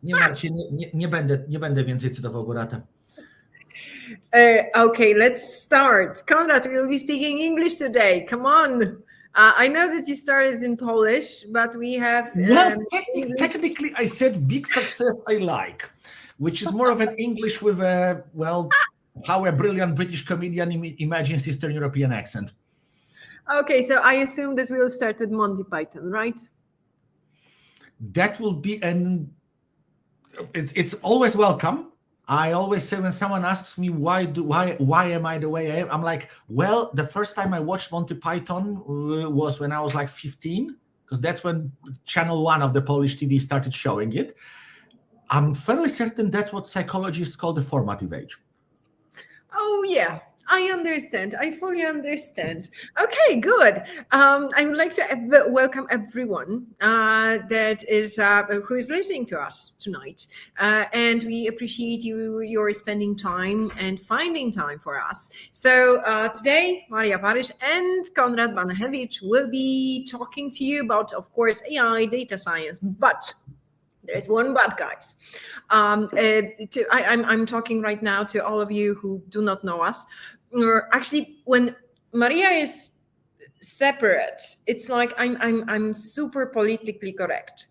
Nie martw się, nie będę więcej cytował Borata. Okay, let's start. Konrad, we will be speaking English today. Come on. I know that you started in Polish, but we have... Well, technically, I said big success I like, which is more of an English with a, well, how a brilliant British comedian imagines Eastern European accent. Okay, so I assume that we will start with Monty Python, right? That will be it's always welcome. I always say when someone asks me why am I the way I am, I'm like, well, the first time I watched Monty Python was when I was like 15, because that's when Channel 1 of the Polish TV started showing it. I'm fairly certain that's what psychologists call the formative age. Oh, yeah. I understand. I fully understand. Okay, good. I would like to welcome everyone that is who is listening to us tonight, and we appreciate your spending time and finding time for us. So today, Maria Parysz and Konrad Banachewicz will be talking to you about, of course, AI, data science, but there's one but, guys. I'm talking right now to all of you who do not know us. Actually, when Maria is separate, it's like I'm super politically correct.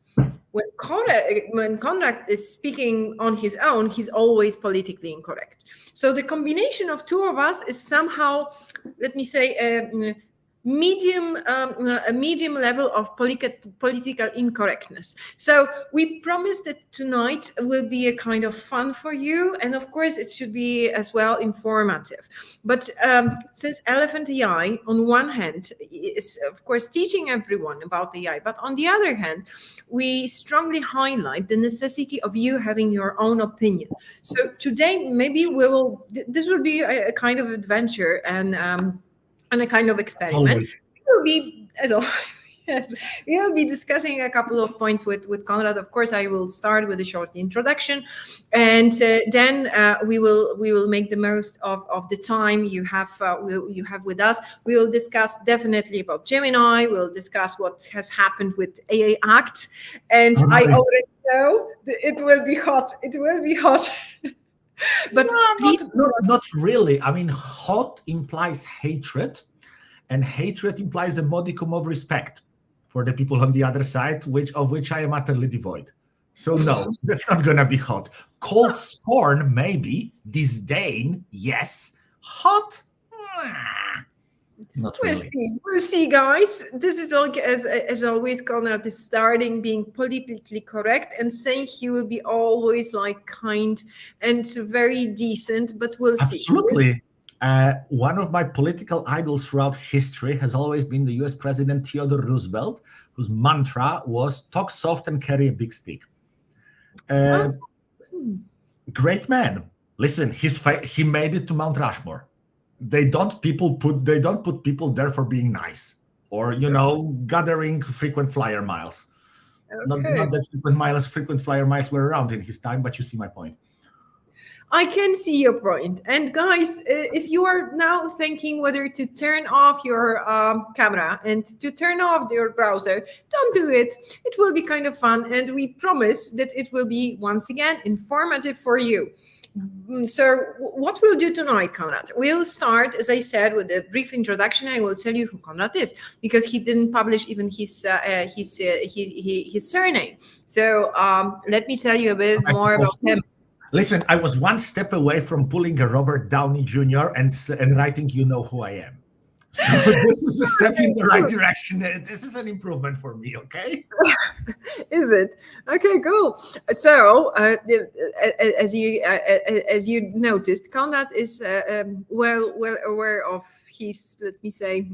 When Konrad is speaking on his own, he's always politically incorrect. So the combination of two of us is somehow, let me say, a medium level of political incorrectness. So we promise that tonight will be a kind of fun for you, and of course it should be as well informative. But since Elephant AI on one hand is of course teaching everyone about AI, but on the other hand we strongly highlight the necessity of you having your own opinion. So today maybe this will be a kind of adventure and a kind of experiment. We will be, as always, yes, we will be discussing a couple of points with Konrad. Of course, I will start with a short introduction, and then we will make the most of the time you have with us. We will discuss definitely about Gemini. We'll discuss what has happened with AI Act, and I already know it will be hot. It will be hot. But no, please, not really. I mean, hot implies hatred, and hatred implies a modicum of respect for the people on the other side, of which I am utterly devoid. So no, that's not gonna be hot. Cold scorn, maybe. Disdain, yes. Hot? Not really. We'll see, guys. This is like, as always, Konrad is starting being politically correct and saying he will be always like kind and very decent, but we'll see. Absolutely. One of my political idols throughout history has always been the US President Theodore Roosevelt, whose mantra was talk soft and carry a big stick. Great man. Listen, he made it to Mount Rushmore. They don't put people there for being nice or gathering frequent flyer miles. Okay. Not that frequent flyer miles were around in his time, but you see my point. I can see your point. And guys, if you are now thinking whether to turn off your camera and to turn off your browser, don't do it. It will be kind of fun, and we promise that it will be once again informative for you. So what we'll do tonight, Konrad, we'll start, as I said, with a brief introduction. I will tell you who Konrad is, because he didn't publish even his surname. So let me tell you a bit more about him. Listen, I was one step away from pulling a Robert Downey Jr. and writing, you know who I am. So this is a step in the right direction. This is an improvement for me, okay? Is it? Okay, cool. So, as you noticed, Konrad is well aware of his, let me say,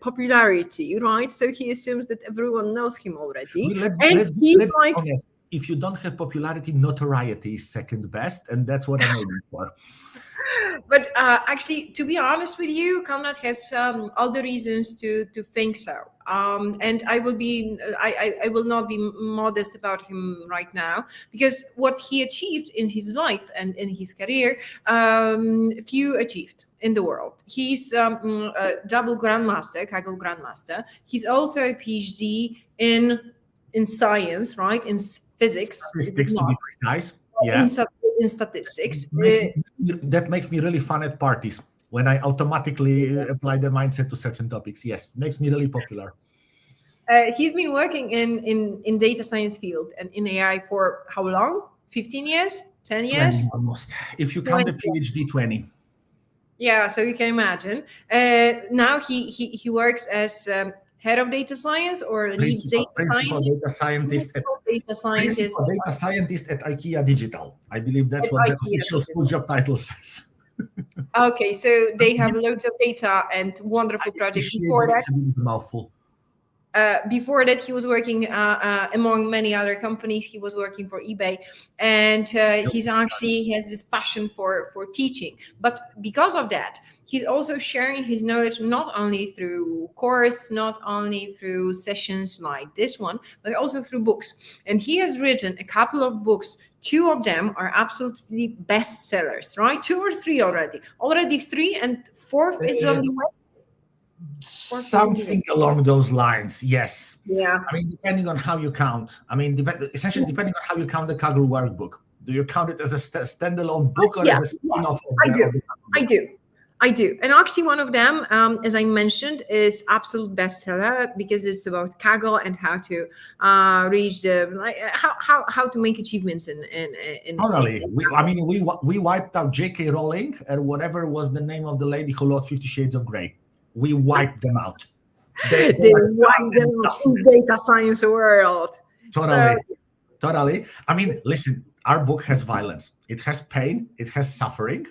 popularity, right? So he assumes that everyone knows him already. Let's be honest. If you don't have popularity, notoriety is second best, and that's what I'm aiming for. But actually, to be honest with you, Konrad has all the reasons to think so. And I will not be modest about him right now, because what he achieved in his life and in his career, few achieved in the world. He's a double grandmaster, Kaggle Grandmaster. He's also a PhD in science, right? In physics. Statistics, to be precise. Yeah. In statistics. That makes me really fun at parties when I automatically apply the mindset to certain topics. Yes, makes me really popular. He's been working in data science field and in AI for how long? 15 years? 10 years? 20 almost. If you count the PhD, 20. Yeah, so you can imagine. Now he works as head of data science or lead principal data scientist at IKEA Digital. I believe that's what the official full job title says. Okay, so they have loads of data and wonderful projects. Before that, it's a mouthful. Before that, he was working among many other companies. He was working for eBay, and he has this passion for teaching. But because of that, he's also sharing his knowledge not only through course, not only through sessions like this one, but also through books. And he has written a couple of books. 2 of them are absolutely bestsellers, right? 2 or 3 already. Already 3, and 4th is on the way. Something along those lines, yes. Yeah. I mean, depending on how you count. I mean, essentially, depending on how you count the Kaggle workbook. Do you count it as a standalone book or as a spin-off of the I do. And actually one of them, as I mentioned, is absolute bestseller because it's about Kaggle and how to reach how to make achievements in totally. We wiped out J.K. Rowling and whatever was the name of the lady who wrote 50 Shades of Grey. We wiped them out. They wiped them out in data science world. Totally. I mean, listen, our book has violence. It has pain. It has suffering.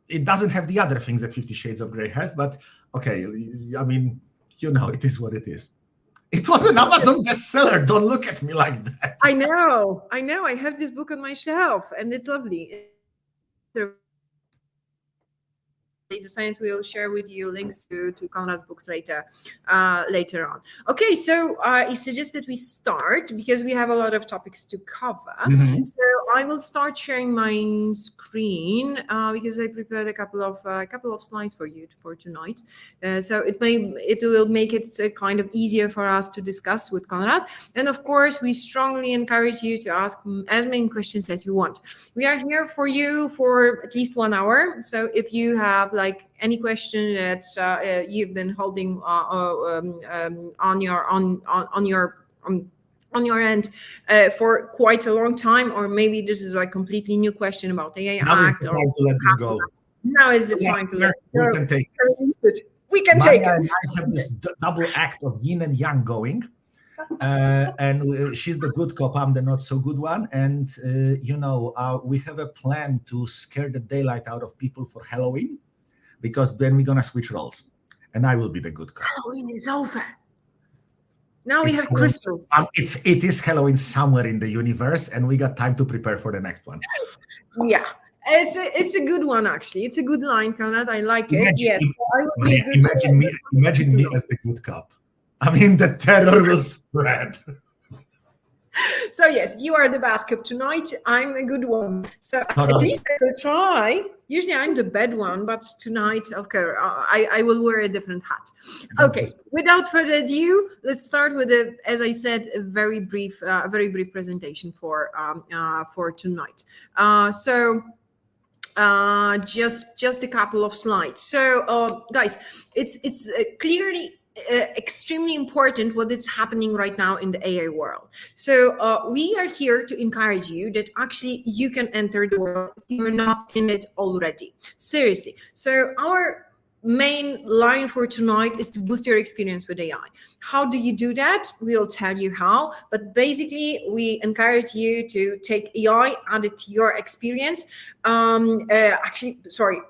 It doesn't have the other things that 50 Shades of Grey has, but okay, I mean, it is what it is. It was an Amazon bestseller. Don't look at me like that. I know. I have this book on my shelf, and it's lovely. Data science, we'll share with you links to Konrad's books later on. Okay, so I suggest that we start because we have a lot of topics to cover. Mm-hmm. So I will start sharing my screen because I prepared a couple of slides for you for tonight. So it will make it kind of easier for us to discuss with Konrad. And of course, we strongly encourage you to ask as many questions as you want. We are here for you for at least 1 hour. So if you have any question that you've been holding on your end for quite a long time, or maybe this is completely new question about the AI Act. Now is the time to let it go. We can take it. We can take it. Maria and I have this double act of yin and yang going. And she's the good cop, I'm the not so good one. And, we have a plan to scare the daylight out of people for Halloween, because then we're going to switch roles. And I will be the good cop. Halloween is over. Now we have crystals. It is Halloween somewhere in the universe, and we got time to prepare for the next one. Yeah. It's a good one, actually. It's a good line, Konrad. I like it. Yes. I would be a good imagine me as the good cop. I mean, the terror will spread. So yes, you are the bad cop tonight. I'm a good one. So at least I will try. Usually I'm the bad one, but tonight, okay, I will wear a different hat. Okay, without further ado, let's start with as I said, a very brief presentation for tonight. Just a couple of slides. So guys, it's clearly extremely important what is happening right now in the AI world. So we are here to encourage you that actually you can enter the world if you're not in it already. Seriously. So our main line for tonight is to boost your experience with AI. How do you do that? We'll tell you how, but basically we encourage you to take AI, add it to your experience.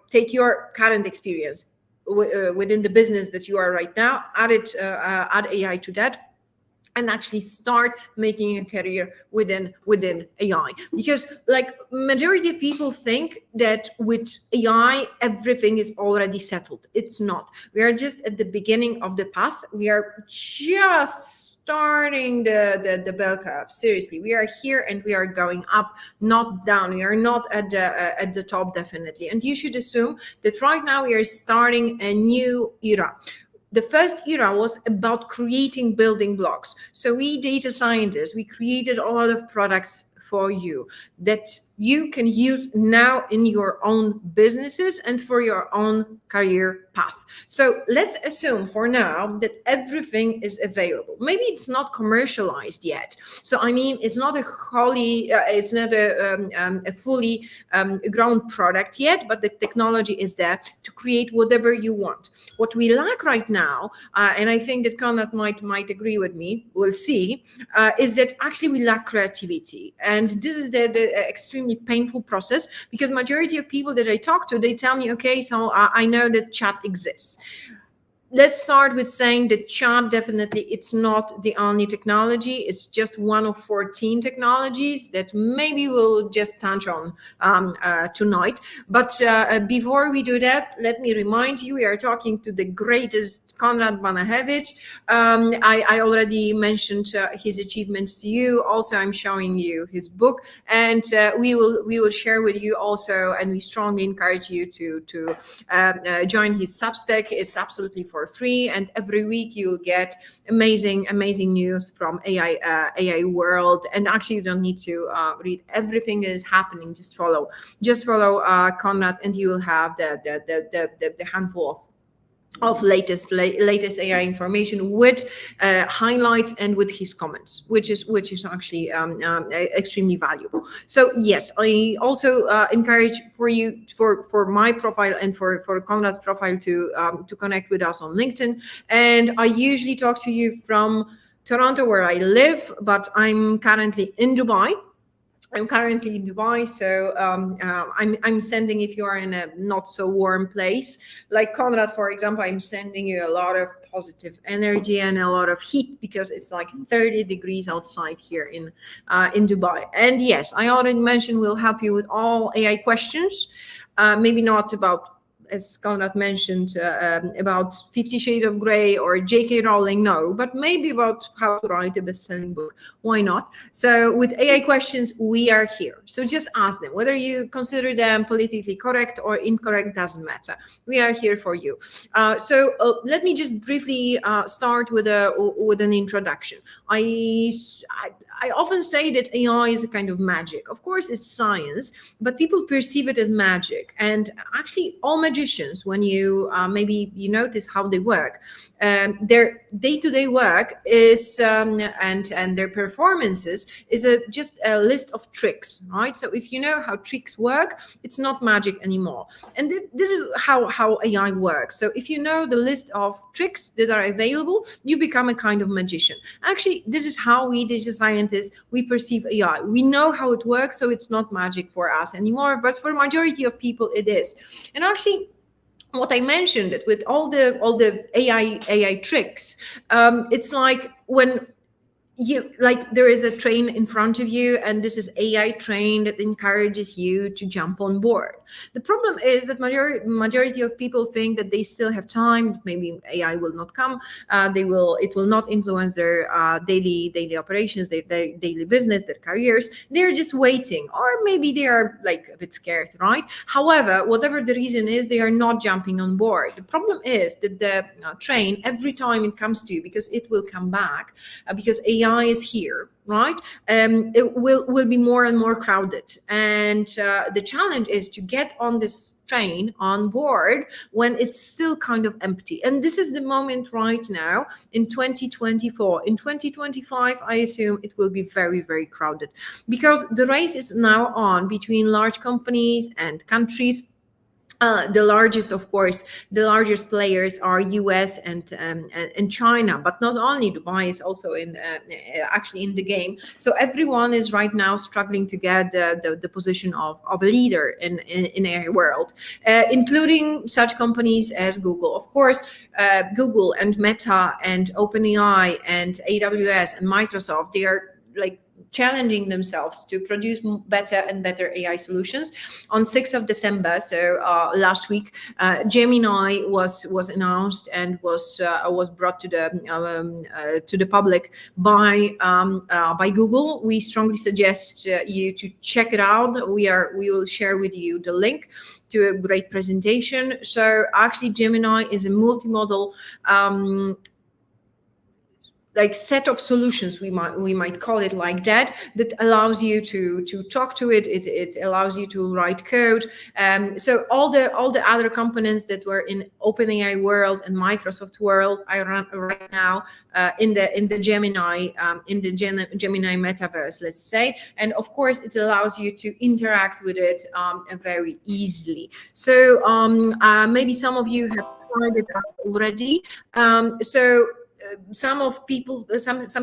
Take your current experience within the business that you are right now, add AI to that, and actually start making a career within AI. Because majority of people think that with AI, everything is already settled. It's not. We are just at the beginning of the path. We are just starting the bell curve. Seriously, we are here and we are going up, not down. We are not at the top, definitely. And you should assume that right now we are starting a new era. the first era was about creating building blocks. So we data scientists, we created a lot of products for you that you can use now in your own businesses and for your own career path. So let's assume for now that everything is available. Maybe it's not commercialized yet. So I mean, it's not a fully grown product yet, but the technology is there to create whatever you want. What we lack right now, and I think that Konrad might agree with me, we'll see, is that actually we lack creativity. And this is the extremely painful process, because majority of people that I talk to, they tell me, okay, so I know that chat exists. Let's start with saying that chat, definitely, it's not the only technology. It's just one of 14 technologies that maybe we'll just touch on tonight. But before we do that, let me remind you, we are talking to the greatest Konrad Banachewicz. I already mentioned his achievements to you. Also, I'm showing you his book, and we will share with you also, and we strongly encourage you to join his Substack. It's absolutely for free, and every week you will get amazing news from AI world. And actually, you don't need to read everything that is happening. Just follow Konrad, and you will have the handful of latest AI information with highlights and with his comments, which is actually extremely valuable. So yes, I also encourage for my profile and for Konrad's profile to connect with us on LinkedIn. And I usually talk to you from Toronto, where I live, but I'm currently in Dubai. So I'm sending, if you are in a not so warm place, like Konrad, for example, I'm sending you a lot of positive energy and a lot of heat, because it's like 30 degrees outside here in Dubai. And yes, I already mentioned we'll help you with all AI questions, maybe not about, as Konrad mentioned, about 50 Shades of Grey or J.K. Rowling, no, but maybe about how to write a best-selling book. Why not? So with AI questions, we are here. So just ask them. Whether you consider them politically correct or incorrect doesn't matter. We are here for you. So let me just briefly start with an introduction. I often say that AI is a kind of magic. Of course, it's science, but people perceive it as magic. And actually, all magicians, when you maybe you notice how they work, their day-to-day work is and their performances is just a list of tricks, right? So if you know how tricks work, it's not magic anymore. And this is how AI works. So if you know the list of tricks that are available, you become a kind of magician. Actually, this is how we data scientists, we perceive AI. We know how it works, so it's not magic for us anymore, but for majority of people it is. And actually, what I mentioned, that with all the AI tricks, it's like when there is a train in front of you, and this is AI train that encourages you to jump on board. The problem is that majority of people think that they still have time. Maybe AI will not come. It will not influence their daily operations, their daily business, their careers. They're just waiting, or maybe they are like a bit scared, right? However, whatever the reason is, they are not jumping on board. The problem is that the train, every time it comes to you, because it will come back, because AI is here, right? It will be more and more crowded, and the challenge is to get on this train on board when it's still kind of empty. And this is the moment right now in 2024. In 2025, I assume it will be very, very crowded, because the race is now on between large companies and countries. The largest players are US and China, but not only. Dubai is also actually in the game. So everyone is right now struggling to get the position of a leader in AI world, including such companies as Google. Of course, Google and Meta and OpenAI and AWS and Microsoft, they are like challenging themselves to produce better and better AI solutions. On 6th of December, so last week, Gemini was announced and was brought to the public by Google. We strongly suggest you to check it out. We will share with you the link to a great presentation. So actually, Gemini is a multimodal like set of solutions, we might call it like that allows you to talk to it. It allows you to write code. So all the other components that were in OpenAI world and Microsoft world are right now in the Gemini Gemini metaverse, let's say. And of course, it allows you to interact with it very easily. So maybe some of you have tried it out already. Some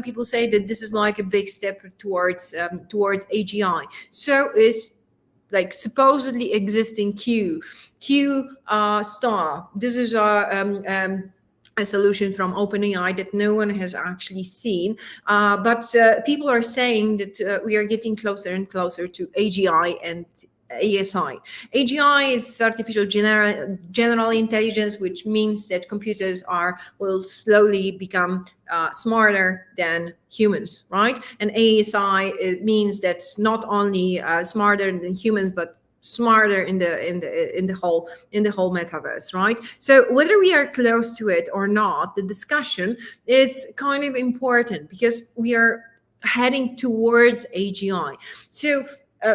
people say that this is like a big step towards AGI. So is like supposedly existing Q star. This is a solution from OpenAI that no one has actually seen, but people are saying that we are getting closer and closer to AGI and ASI. AGI is artificial general intelligence, which means that computers will slowly become smarter than humans, right? And ASI, it means that not only smarter than humans, but smarter in the whole metaverse, right? So whether we are close to it or not, the discussion is kind of important because we are heading towards AGI. So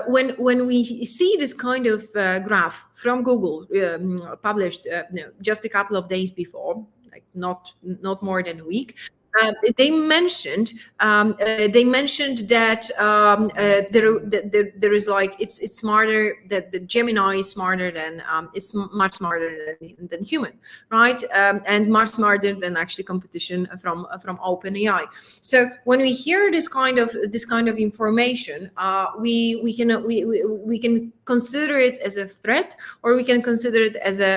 when we see this kind of graph from Google published just a couple of days before, like not more than a week, they mentioned that there is like it's smarter, that the Gemini is smarter than it's much smarter than human, right? And much smarter than actually competition from OpenAI. So when we hear this kind of information, we can consider it as a threat, or we can consider it as a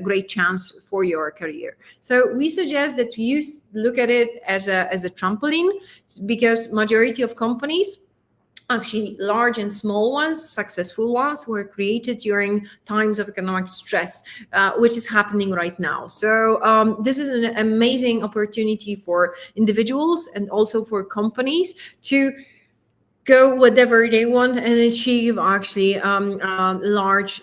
great chance for your career. So we suggest that you look at it as a trampoline, because majority of companies, actually large and small ones, successful ones, were created during times of economic stress, which is happening right now. So this is an amazing opportunity for individuals and also for companies to go whatever they want and achieve actually large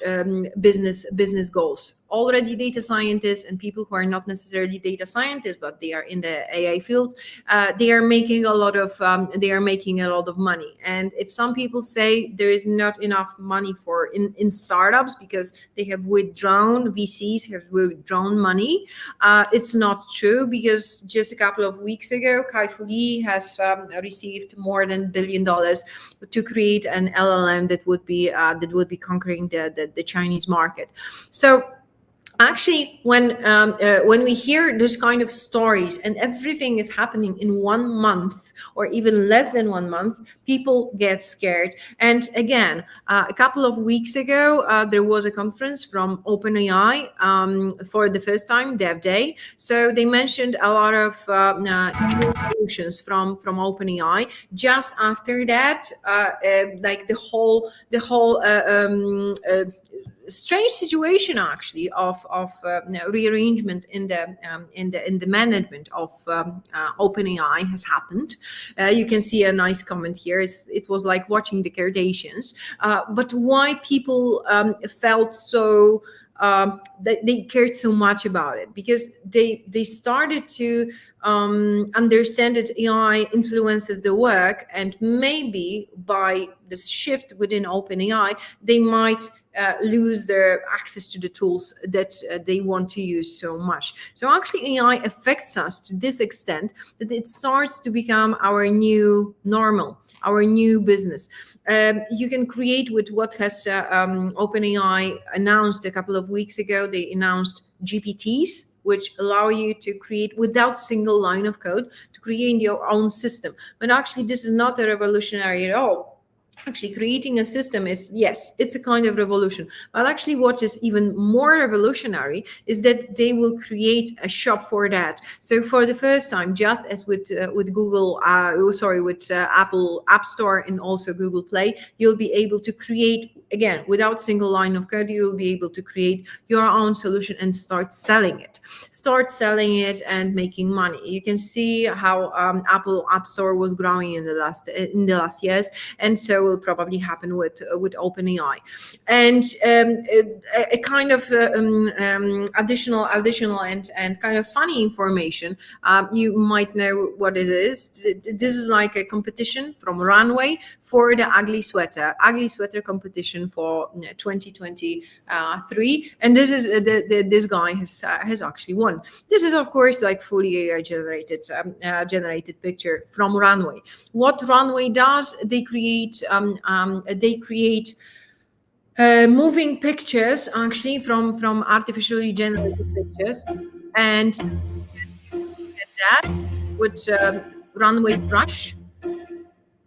business goals. Already data scientists and people who are not necessarily data scientists, but they are in the AI field, they are making a lot of money. And if some people say there is not enough money in startups because they have VCs have withdrawn money, it's not true, because just a couple of weeks ago, Kai-Fu Lee has received more than $1 billion to create an LLM that would be conquering the Chinese market. So actually, when we hear this kind of stories and everything is happening in 1 month or even less than 1 month, people get scared. And again, a couple of weeks ago, there was a conference from OpenAI for the first time, Dev Day. So they mentioned a lot of new solutions from OpenAI. Just after that, like the whole strange situation actually of rearrangement in the management of OpenAI has happened. You can see a nice comment here. It was like watching the Kardashians. But why people felt so that they cared so much about it? Because they started to understand that AI influences the work, and maybe by this shift within OpenAI, they might lose their access to the tools that they want to use so much. So actually, AI affects us to this extent that it starts to become our new normal, our new business. You can create with what has OpenAI announced a couple of weeks ago. They announced GPTs, which allow you to create without single line of code, to create your own system. But actually, this is not a revolutionary at all. actually creating a system is, yes, it's a kind of revolution, but actually what is even more revolutionary is that they will create a shop for that. So for the first time, just as with Google, with Apple App Store and also Google Play, you'll be able to create, again, without single line of code, you will be able to create your own solution and start selling it and making money. You can see how Apple App Store was growing in the last years, and so will probably happen with OpenAI. And a kind of additional and kind of funny information. You might know what it is. This is like a competition from Runway for the ugly sweater competition for 2023, and this is this guy has actually won. This is of course like fully AI generated picture from Runway. What Runway does, they create moving pictures actually from artificially generated pictures, and get that with Runway brush.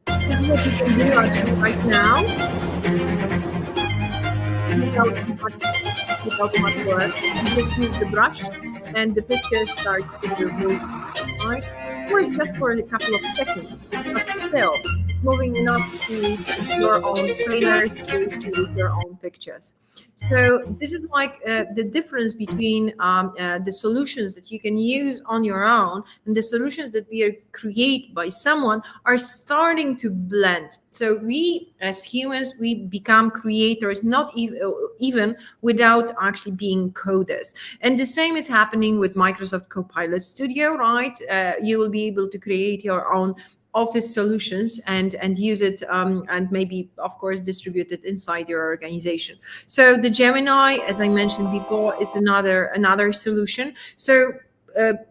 This is what you can do actually right now without much work. You just use the brush and the picture starts to move, right? Of course, just for a couple of seconds, but still, it's moving enough to create your own trailers, to create your own pictures. So this is like the difference between the solutions that you can use on your own and the solutions that we are create by someone are starting to blend. So we as humans, we become creators, not even without actually being coders. And the same is happening with Microsoft Copilot Studio, right? You will be able to create your own office solutions and use it and maybe of course distribute it inside your organization. So the Gemini, as I mentioned before, is another solution. So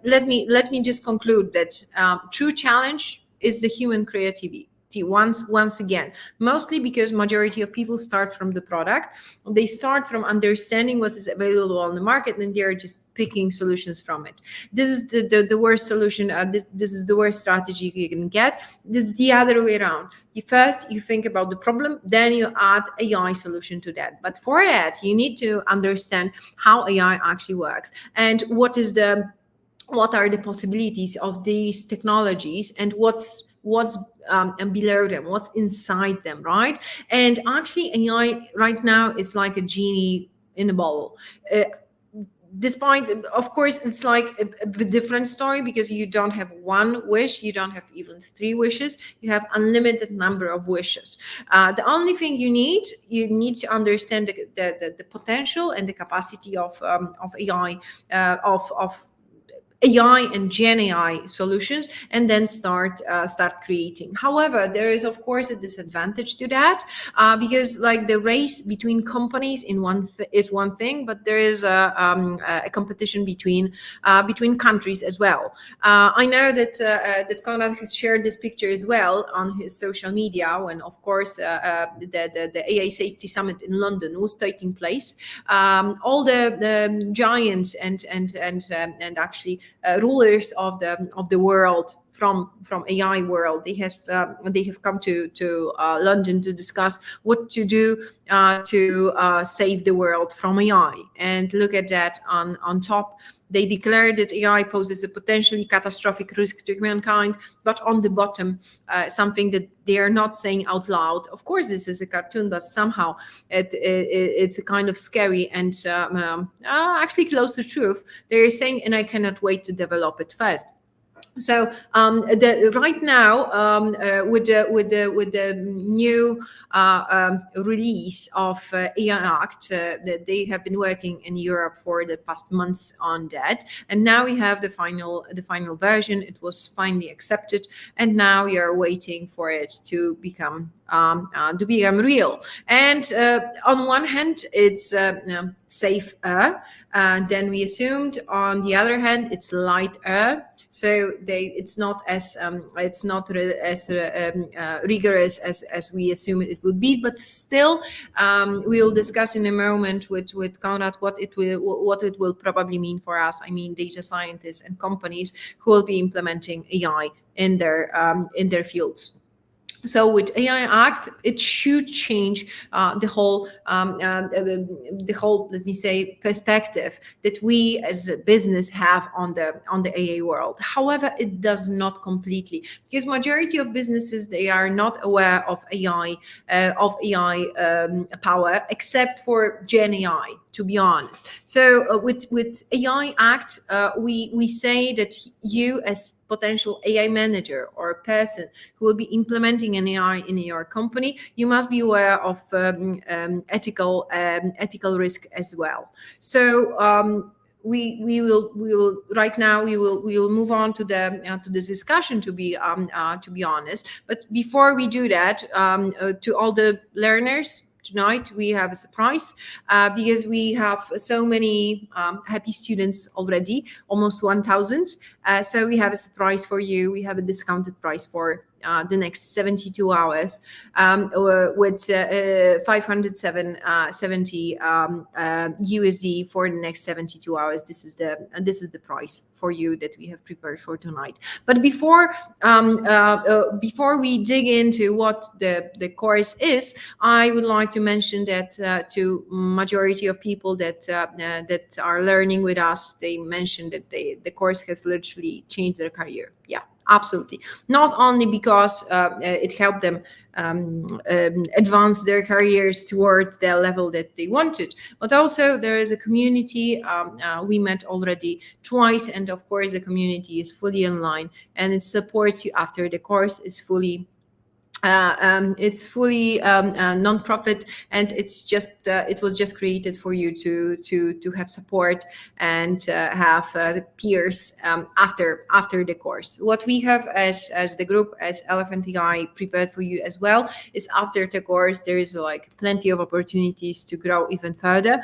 let me just conclude that true challenge is the human creativity. Once again, mostly because majority of people start from the product, they start from understanding what is available on the market, and they're just picking solutions from it. This is the worst solution. This is the worst strategy you can get. This is the other way around. First you think about the problem, then you add AI solution to that. But for that, you need to understand how AI actually works and what are the possibilities of these technologies and what's below them, what's inside them, right? And actually AI right now is like a genie in a bottle. Despite, of course, it's like a different story because you don't have one wish, you don't have even 3 wishes, you have unlimited number of wishes. The only thing you need to understand the potential and the capacity of AI, of AI and GenAI solutions, and then start creating. However, there is of course a disadvantage to that because like the race between companies is one thing, but there is a competition between countries as well. I know that Konrad has shared this picture as well on his social media when, of course, the AI Safety Summit in London was taking place. All the giants and actually rulers of the world from AI world, they have come to London to discuss what to do to save the world from AI. And look at that on top. They declared that AI poses a potentially catastrophic risk to mankind, but on the bottom, something that they are not saying out loud. Of course, this is a cartoon, but somehow it's a kind of scary and actually close to truth. They're saying, and I cannot wait to develop it first. So right now, with the new release of AI Act, they have been working in Europe for the past months on that, and now we have the final version. It was finally accepted, and now we are waiting for it to become real. And on one hand, it's safer than we assumed. On the other hand, it's lighter. So it's not as rigorous as we assumed it would be, but still we'll discuss in a moment with Konrad what it will probably mean for us. I mean, data scientists and companies who will be implementing AI in their fields. So with AI Act, it should change the whole, let me say, perspective that we as a business have on the AA world. However, it does not completely, because majority of businesses, they are not aware of AI power, except for GenAI, to be honest. So with AI Act, we say that you as potential AI manager or person who will be implementing an AI in your company, you must be aware of ethical risk as well. So we will right now we will move on to this discussion, to be honest. But before we do that, to all the learners, tonight we have a surprise, because we have so many happy students already, almost 1,000. So we have a surprise for you. We have a discounted price for the next 72 hours, with 570 USD for the next 72 hours. This is the price for you that we have prepared for tonight. But before we dig into what the course is, I would like to mention that to majority of people that are learning with us, they mentioned that the course has literally changed their career. Yeah, absolutely. Not only because it helped them advance their careers towards the level that they wanted, but also there is a community. We met already twice, and of course the community is fully online, and it supports you after the course is fully non-profit, and it was just created for you to have support and have peers after the course. What we have as the group, as Elephant AI, prepared for you as well is, after the course there is like plenty of opportunities to grow even further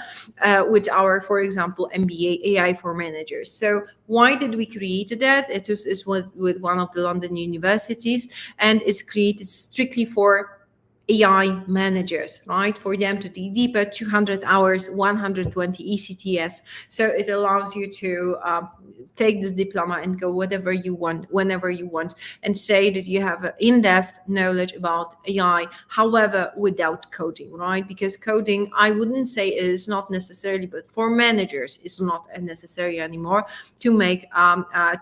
with our, for example, MBA AI for managers. So why did we create that? It is with one of the London universities, and it's created strictly for AI managers, right? For them to dig deeper, 200 hours, 120 ECTS. So it allows you to take this diploma and go whatever you want, whenever you want, and say that you have in-depth knowledge about AI, however, without coding, right? Because coding, I wouldn't say it is not necessarily, but for managers, it's not necessary anymore to make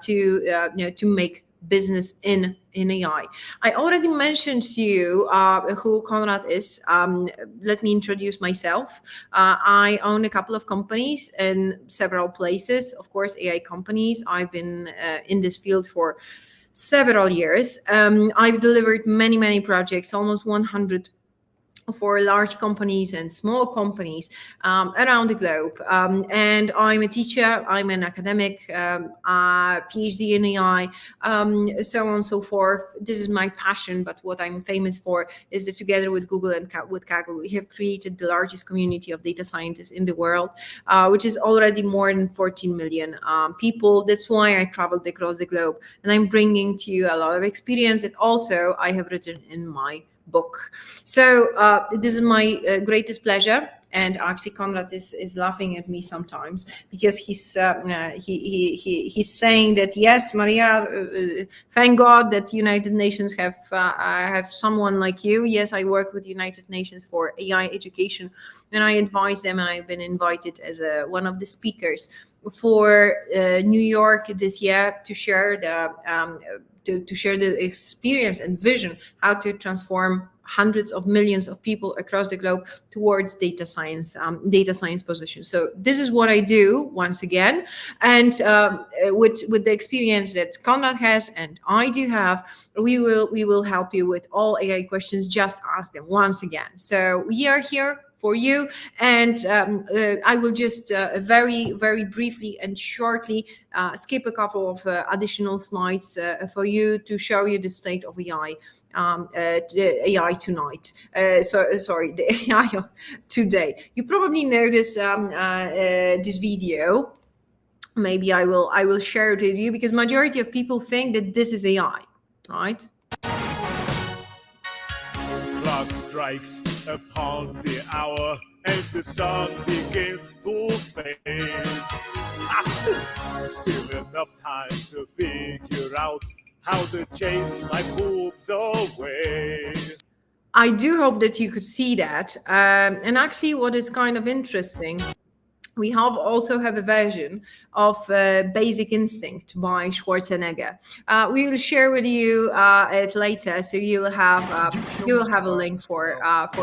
to make business in AI. I already mentioned to you who Konrad is. Let me introduce myself. I own a couple of companies in several places, of course, AI companies. I've been in this field for several years. I've delivered many projects, almost 100 for large companies and small companies around the globe. And I'm a teacher, I'm an academic, PhD in AI, so on and so forth. This is my passion, but what I'm famous for is that together with Google and with Kaggle, we have created the largest community of data scientists in the world, which is already more than 14 million people. That's why I traveled across the globe, and I'm bringing to you a lot of experience that also I have written in my book. So this is my greatest pleasure, and actually Konrad is laughing at me sometimes, because he's saying that, yes, Maria, thank God that United Nations have someone like you. Yes, I work with United Nations for AI education, and I advise them, and I've been invited as one of the speakers for New York this year to share the experience and vision how to transform hundreds of millions of people across the globe towards data science positions. So this is what I do once again, and with the experience that Konrad has and I do have, we will help you with all AI questions. Just ask them once again. So we are here for you, and I will just very briefly and shortly skip a couple of additional slides for you to show you the state of AI. AI tonight. The AI today. You probably know this video. Maybe I will share it with you, because majority of people think that this is AI, right? Clock strikes upon the hour, and the sun begins to fade. Still enough time to figure out how to chase my boobs away. I do hope that you could see that. And actually, what is kind of interesting, we also have a version of Basic Instinct by Schwarzenegger. We will share with you it later, so you'll have a link for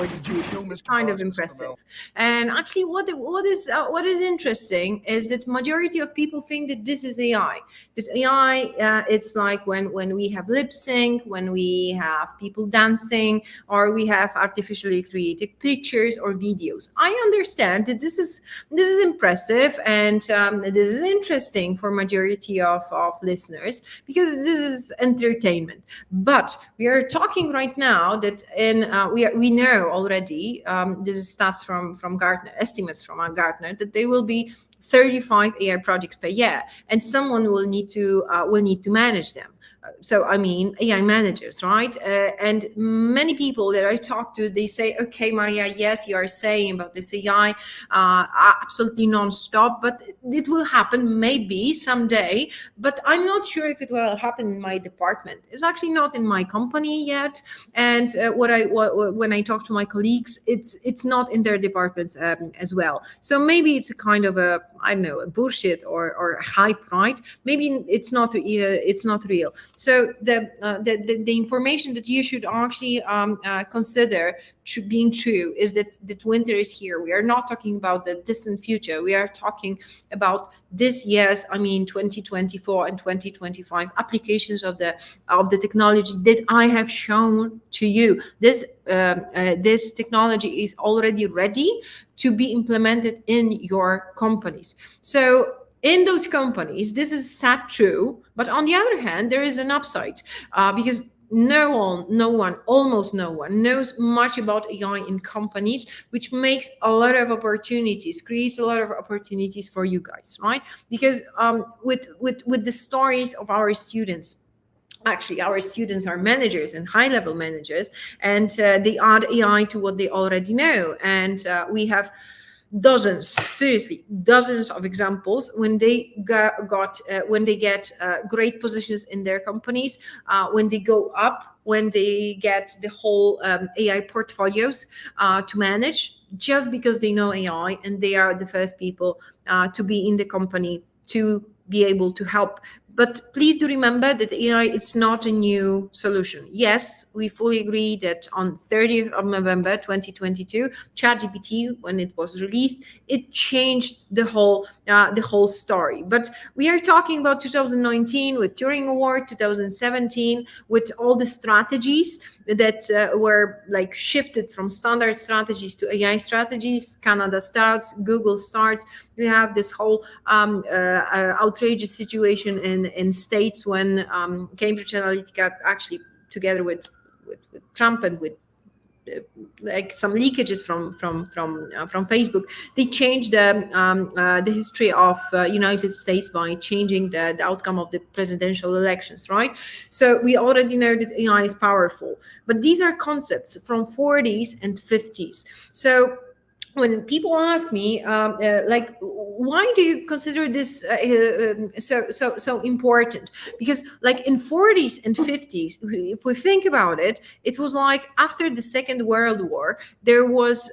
this video. It's kind of impressive. And actually, what is interesting is that majority of people think that this is AI. That AI, it's like when we have lip sync, when we have people dancing, or we have artificially created pictures or videos. I understand that this is impressive, and this is interesting for majority of listeners, because this is entertainment. But we are talking right now that we know already, this is stats from Gartner, estimates from Gartner, that there will be 35 AI projects per year, and someone will need to manage them. So I mean, AI managers, right? And many people that I talk to, they say, okay, Maria, yes, you are saying about this AI absolutely non-stop, but it will happen maybe someday, but I'm not sure if it will happen in my department. It's actually not in my company yet. And when I talk to my colleagues, it's not in their departments as well. So maybe it's a kind of a bullshit or a hype, right? Maybe it's not real. So the information that you should actually consider being true is that winter is here. We are not talking about the distant future. We are talking about this year's, 2024 and 2025 applications of the technology that I have shown to you. This technology is already ready to be implemented in your companies. So in those companies, this is sad true, but on the other hand, there is an upside, because almost no one knows much about AI in companies, which makes a lot of opportunities, creates a lot of opportunities for you guys, right? Because with the stories of our students, actually, our students are managers and high-level managers, and they add AI to what they already know. And we have dozens of examples when they get great positions in their companies, when they go up, when they get the whole AI portfolios to manage, just because they know AI and they are the first people to be in the company to be able to help. But please do remember that AI, it's not a new solution. Yes, we fully agree that on 30th of November 2022, ChatGPT, when it was released, it changed the whole story. But we are talking about 2019 with Turing Award, 2017 with all the strategies that were like shifted from standard strategies to AI strategies. Canada starts, Google starts. We have this whole outrageous situation in states when Cambridge Analytica, actually together with Trump and with like some leakages from Facebook, they changed the history of United States by changing the outcome of the presidential elections, right? So we already know that AI is powerful, but these are concepts from 40s and 50s. So when people ask me, like, why do you consider this so important? Because like in 40s and 50s, if we think about it, it was like after the Second World War, there was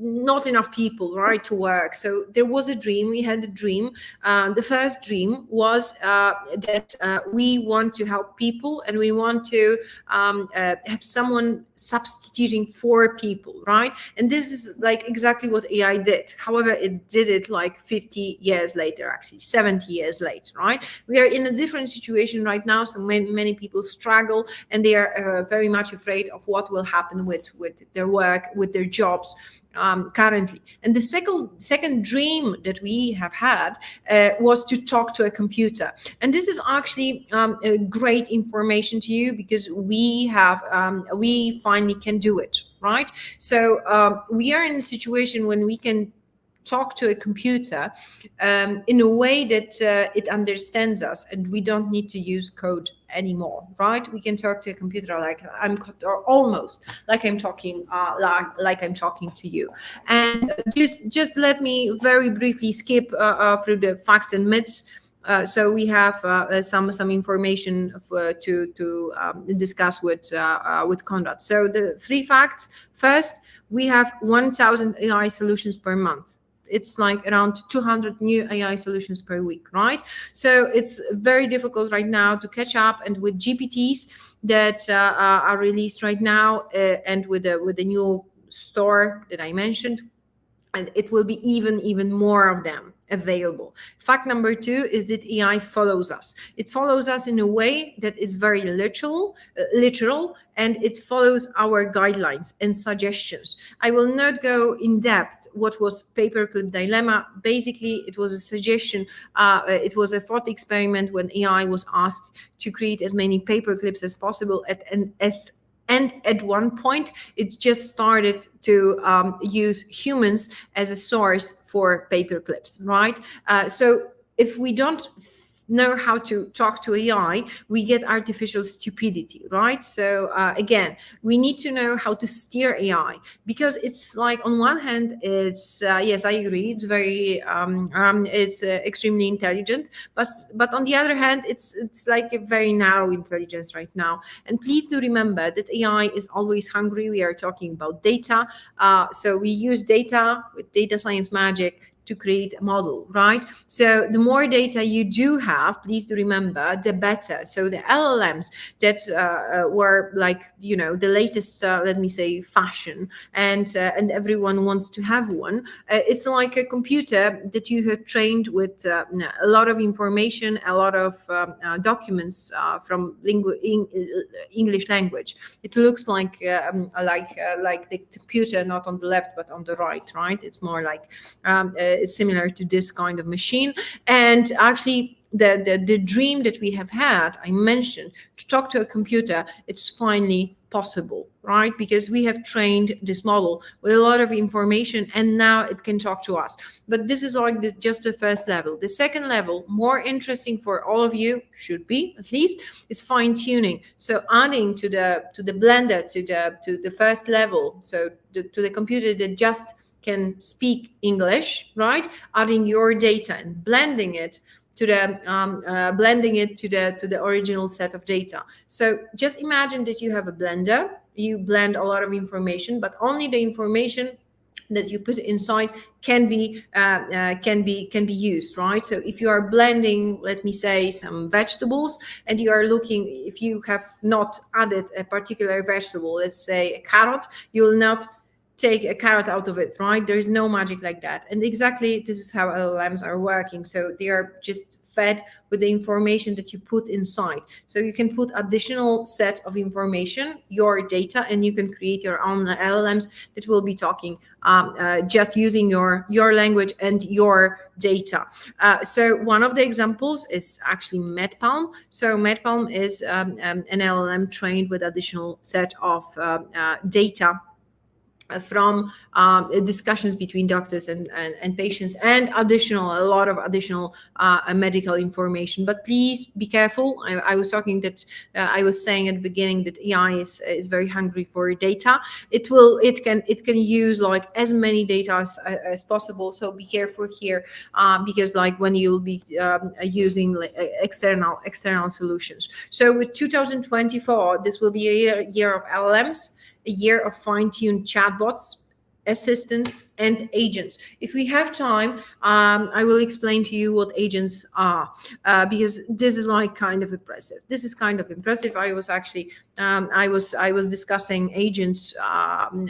not enough people, right, to work. So there was a dream. We had a dream. The first dream was that we want to help people, and we want to have someone substituting for people, right? And this is like exactly what AI did. However, it did it like 50 years later, actually 70 years later, right? We are in a different situation right now. So many people struggle, and they are very much afraid of what will happen with their work, with their jobs. Currently. And the second dream that we have had was to talk to a computer. And this is actually a great information to you, because we finally can do it, right? So we are in a situation when we can talk to a computer in a way that it understands us, and we don't need to use code anymore, right? We can talk to a computer almost like I'm talking like I'm talking to you. And just let me very briefly skip through the facts and myths So we have some information to discuss with Konrad. So the 3 facts. First, we have 1,000 AI solutions per month. It's like around 200 new AI solutions per week, right? So it's very difficult right now to catch up. And with GPTs that are released right now, and with the new store that I mentioned, and it will be even more of them available. Fact number 2 is that AI follows us. It follows us in a way that is very literal, and it follows our guidelines and suggestions. I will not go in depth what was paperclip dilemma. Basically, it was a suggestion. It was a thought experiment when AI was asked to create as many paperclips as possible and at one point, it just started to use humans as a source for paper clips, right? So if we don't know how to talk to AI, we get artificial stupidity, right? So again, we need to know how to steer AI, because it's like, on one hand, it's yes, I agree, it's very it's extremely intelligent, but on the other hand, it's like a very narrow intelligence right now. And please do remember that AI is always hungry. We are talking about data, so we use data with data science magic to create a model, right? So the more data you do have, please do remember, the better. So the LLMs that were like, you know, the latest, let me say, fashion, and everyone wants to have one. It's like a computer that you have trained with a lot of information, a lot of documents from English language. It looks like the computer, not on the left but on the right, right? It's more like similar to this kind of machine. And actually, the dream that we have had, I mentioned, to talk to a computer, it's finally possible, right? Because we have trained this model with a lot of information, and now it can talk to us. But this is like just the first level. The second level, more interesting for all of you, should be at least, is fine tuning. So adding to the blender, to the first level, so to the computer that just can speak English, right? Adding your data and blending it to the original set of data. So just imagine that you have a blender. You blend a lot of information, but only the information that you put inside can be used, right? So if you are blending, let me say, some vegetables, and you are looking, if you have not added a particular vegetable, let's say a carrot, you will not take a carrot out of it, right? There is no magic like that. And exactly this is how LLMs are working. So they are just fed with the information that you put inside. So you can put additional set of information, your data, and you can create your own LLMs that will be talking just using your language and your data. So one of the examples is actually MedPalm. So MedPalm is an LLM trained with additional set of data from discussions between doctors and patients, and a lot of additional medical information. But please be careful. I was saying at the beginning that AI is very hungry for data. It can use like as many data as possible. So be careful here, because like when you'll be using external solutions. So with 2024, this will be a year of LLMs, a year of fine-tuned chatbots, assistants, and agents. If we have time, I will explain to you what agents are, because this is like kind of impressive. This is kind of impressive. I was actually I was discussing agents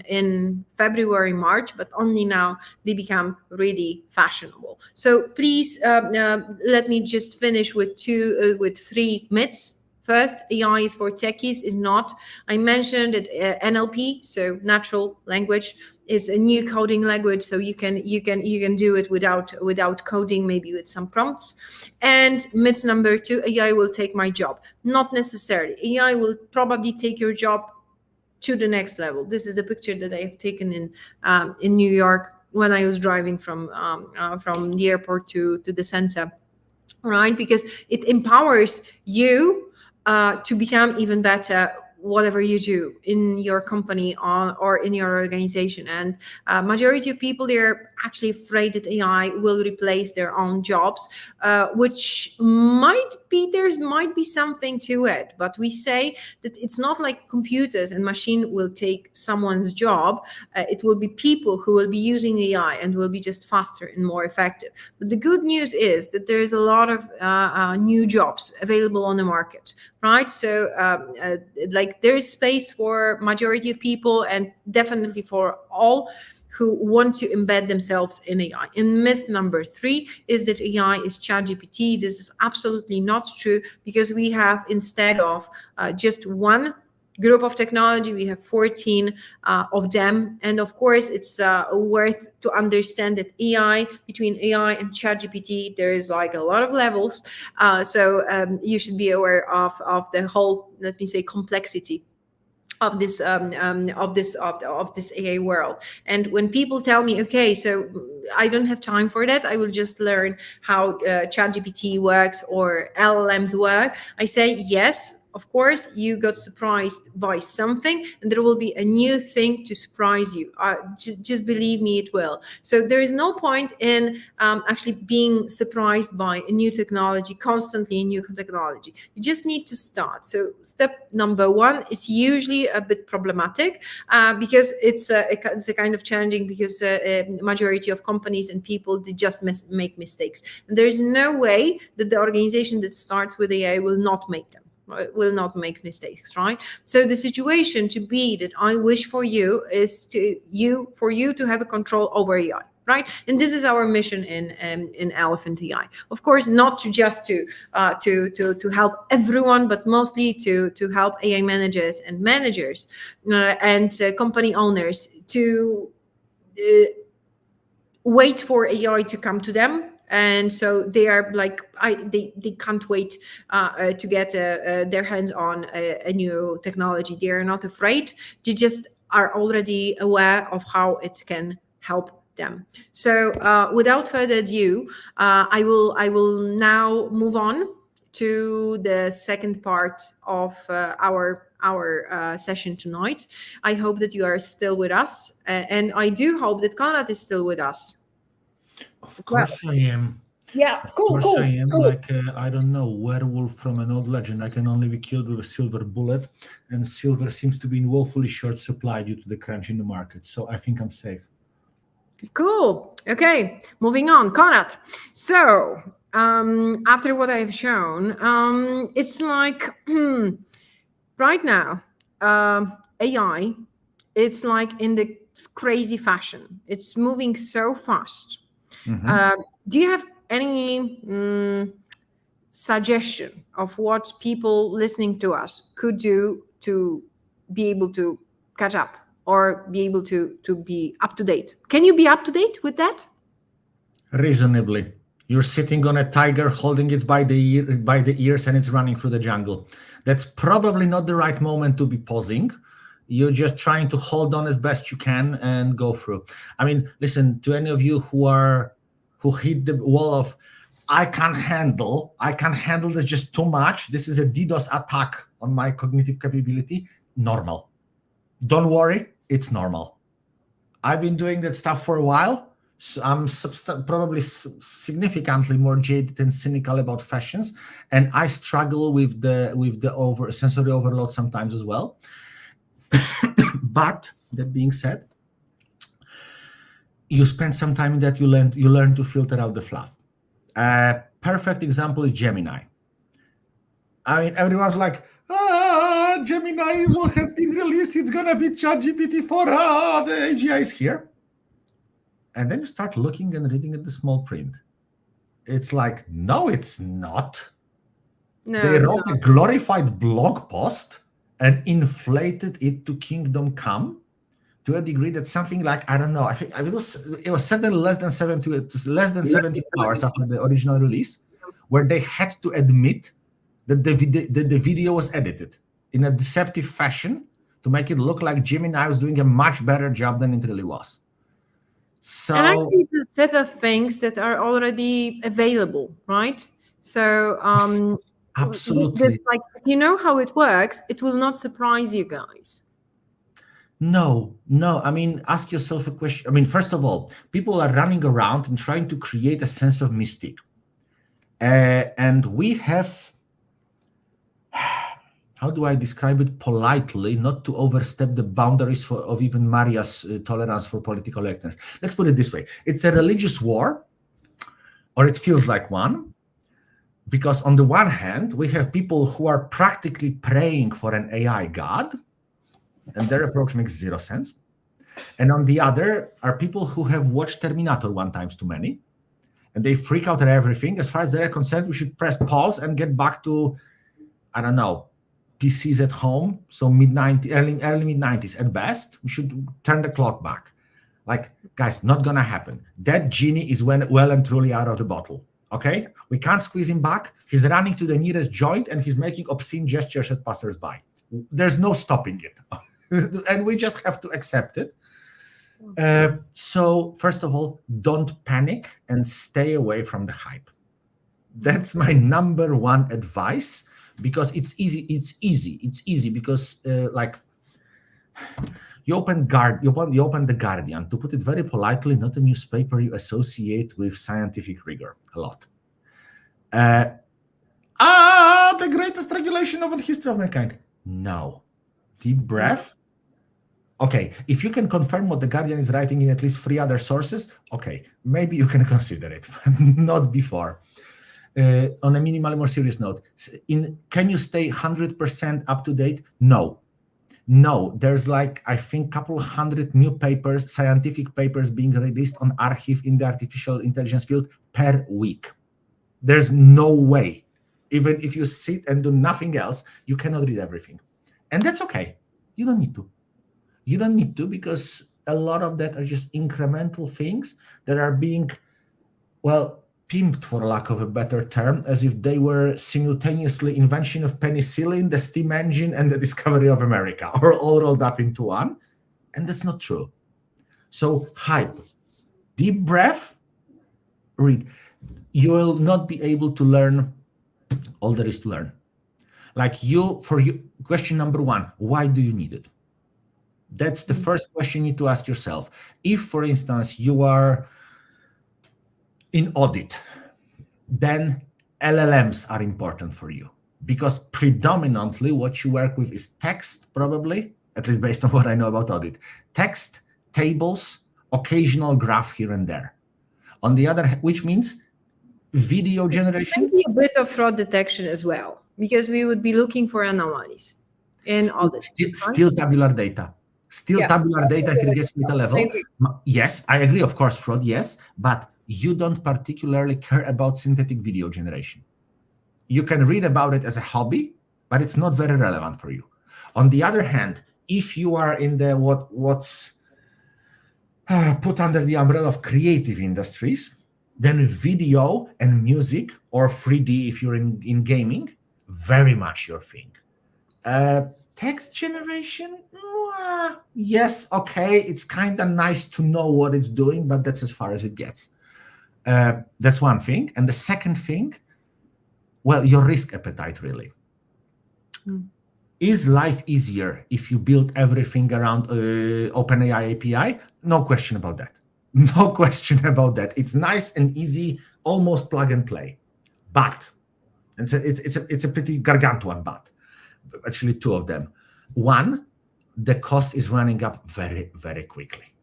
in February, March, but only now they become really fashionable. So please let me just finish with 3 myths. First, AI is for techies, is not. I mentioned that NLP, so natural language, is a new coding language, so you can do it without coding, maybe with some prompts. And myth number 2, AI will take my job. Not necessarily. AI will probably take your job to the next level. This is the picture that I have taken in New York when I was driving from the airport to the center, right? Because it empowers you to become even better whatever you do in your company or in your organization. And majority of people, they're actually afraid that AI will replace their own jobs, which there might be something to it. But we say that it's not like computers and machine will take someone's job. It will be people who will be using AI and will be just faster and more effective. But the good news is that there is a lot of new jobs available on the market, right? So like there is space for majority of people and definitely for all who want to embed themselves in AI. And myth number 3 is that AI is ChatGPT. This is absolutely not true, because we have, instead of just one group of technology, we have 14 of them. And of course, it's worth to understand that between AI and ChatGPT, there is like a lot of levels. So you should be aware of the whole, let me say, complexity of this AI world. And when people tell me, okay, so I don't have time for that, I will just learn how ChatGPT works or LLMs work, I say, yes, of course, you got surprised by something, and there will be a new thing to surprise you. Just believe me, it will. So there is no point in actually being surprised by a new technology, constantly new technology. You just need to start. So step number 1 is usually a bit problematic because it's a kind of challenging, because majority of companies and people, they just make mistakes. And there is no way that the organization that starts with AI will not make them. Will not make mistakes, right? So the situation to be that I wish for you is for you to have a control over AI, right? And this is our mission in Elephant AI. Of course, not just to help everyone, but mostly to help AI managers and company owners to wait for AI to come to them. And so they are like, they can't wait to get their hands on a new technology. They are not afraid. They just are already aware of how it can help them. So without further ado, I will now move on to the second part of our session tonight. I hope that you are still with us, and I do hope that Konrad is still with us. Of course I am. Yeah, Of cool. course I am. Like, I don't know, werewolf from an old legend. I can only be killed with a silver bullet, and silver seems to be in woefully short supply due to the crunch in the market. So I think I'm safe. Cool. Okay, moving on. Konrad. So after what I've shown, it's like right now, AI, it's like in the crazy fashion. It's moving so fast. Mm-hmm. Do you have any suggestion of what people listening to us could do to be able to catch up or be able to be up to date? Can you be up to date with that? Reasonably. You're sitting on a tiger, holding it by the ears, and it's running through the jungle. That's probably not the right moment to be pausing. You're just trying to hold on as best you can and go through. I mean, listen, to any of you who hit the wall of, I can't handle this just too much. This is a DDoS attack on my cognitive capability. Normal. Don't worry, it's normal. I've been doing that stuff for a while. So I'm probably significantly more jaded and cynical about fashions, and I struggle with the sensory overload sometimes as well. But that being said, you spend some time in that, you learn to filter out the fluff. A perfect example is Gemini. I mean, everyone's like, Gemini has been released, it's gonna be ChatGPT-4, the AGI is here. And then you start looking and reading at the small print. It's like, no, it's not. No, they wrote a glorified blog post and inflated it to Kingdom Come to a degree that something like, I don't know, I think it was set in less than 70 hours after the original release, where they had to admit that the video was edited in a deceptive fashion to make it look like Gemini was doing a much better job than it really was. So, and actually, it's a set of things that are already available, right? So Absolutely. That's like, if you know how it works, it will not surprise you guys. No. I mean, ask yourself a question. I mean, first of all, people are running around and trying to create a sense of mystique. And we have, how do I describe it politely, not to overstep the boundaries of even Maria's tolerance for political correctness. Let's put it this way. It's a religious war, or it feels like one, because on the one hand, we have people who are practically praying for an AI god, and their approach makes zero sense. And on the other are people who have watched Terminator 1 times too many, and they freak out at everything. As far as they're concerned, we should press pause and get back to, I don't know, PCs at home, so early mid-90s at best. We should turn the clock back. Like, guys, not gonna happen. That genie is well and truly out of the bottle. Okay, we can't squeeze him back. He's running to the nearest joint and he's making obscene gestures at passersby. There's no stopping it, and we just have to accept it. So first of all, don't panic and stay away from the hype. That's my number one advice, because it's easy. It's easy because like, you open the Guardian, to put it very politely, not a newspaper you associate with scientific rigor a lot. The greatest regulation of the history of mankind. No. Deep breath. Okay, if you can confirm what the Guardian is writing in at least 3 other sources, okay, maybe you can consider it, but not before. On a minimally more serious note, can you stay 100% up to date? No, there's like, I think, couple hundred new papers, scientific papers being released on Archive in the artificial intelligence field per week. There's no way, even if you sit and do nothing else, you cannot read everything. And that's okay. You don't need to, because a lot of that are just incremental things that are being, well, pimped, for lack of a better term, as if they were simultaneously invention of penicillin, the steam engine, and the discovery of America, or all rolled up into one. And that's not true. So hype, deep breath, read. You will not be able to learn all there is to learn. Like, question number one, why do you need it? That's the first question you need to ask yourself. If, for instance, you are in audit, then LLMs are important for you, because predominantly what you work with is text, probably, at least based on what I know about audit. Text, tables, occasional graph here and there. On the other hand, which means video generation. Maybe a bit of fraud detection as well, because we would be looking for anomalies in audit. Still tabular data. Tabular data if it gets to the level. Yes, I agree, of course, fraud, yes, but you don't particularly care about synthetic video generation. You can read about it as a hobby, but it's not very relevant for you. On the other hand, if you are in the what's put under the umbrella of creative industries, then video and music, or 3D if you're in gaming, very much your thing. Text generation, yes, okay, it's kind of nice to know what it's doing, but that's as far as it gets. That's one thing. And the second thing, well, your risk appetite, really. Is life easier if you build everything around OpenAI API? No question about that. No question about that. It's nice and easy, almost plug and play. But, and so it's a pretty gargantuan but, actually 2 of them. One, the cost is running up very, very quickly.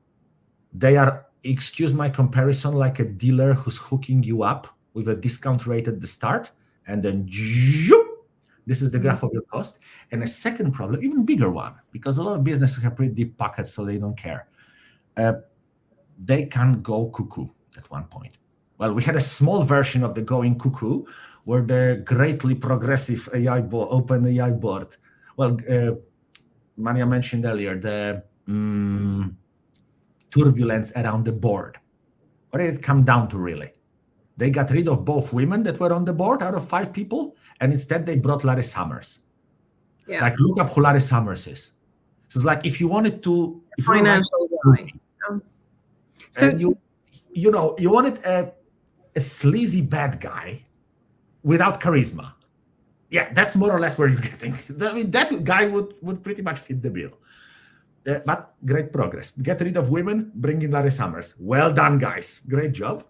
They are, excuse my comparison, like a dealer who's hooking you up with a discount rate at the start, and then this is the graph of your cost. And a second problem, even bigger one, because a lot of businesses have pretty deep pockets, so they don't care. They can go cuckoo at one point. Well, we had a small version of the going cuckoo, where the greatly progressive open AI board, well, Maria mentioned earlier, the turbulence around the board. What did it come down to, really? They got rid of both women that were on the board out of 5 people, and instead they brought Larry Summers. Yeah. Like, look up who Larry Summers is. So it's like, if you wanted to... Financial guy. So you wanted a sleazy bad guy without charisma. Yeah, that's more or less where you're getting. I mean, that guy would pretty much fit the bill. But great progress. Get rid of women, bring in Larry Summers. Well done, guys. Great job.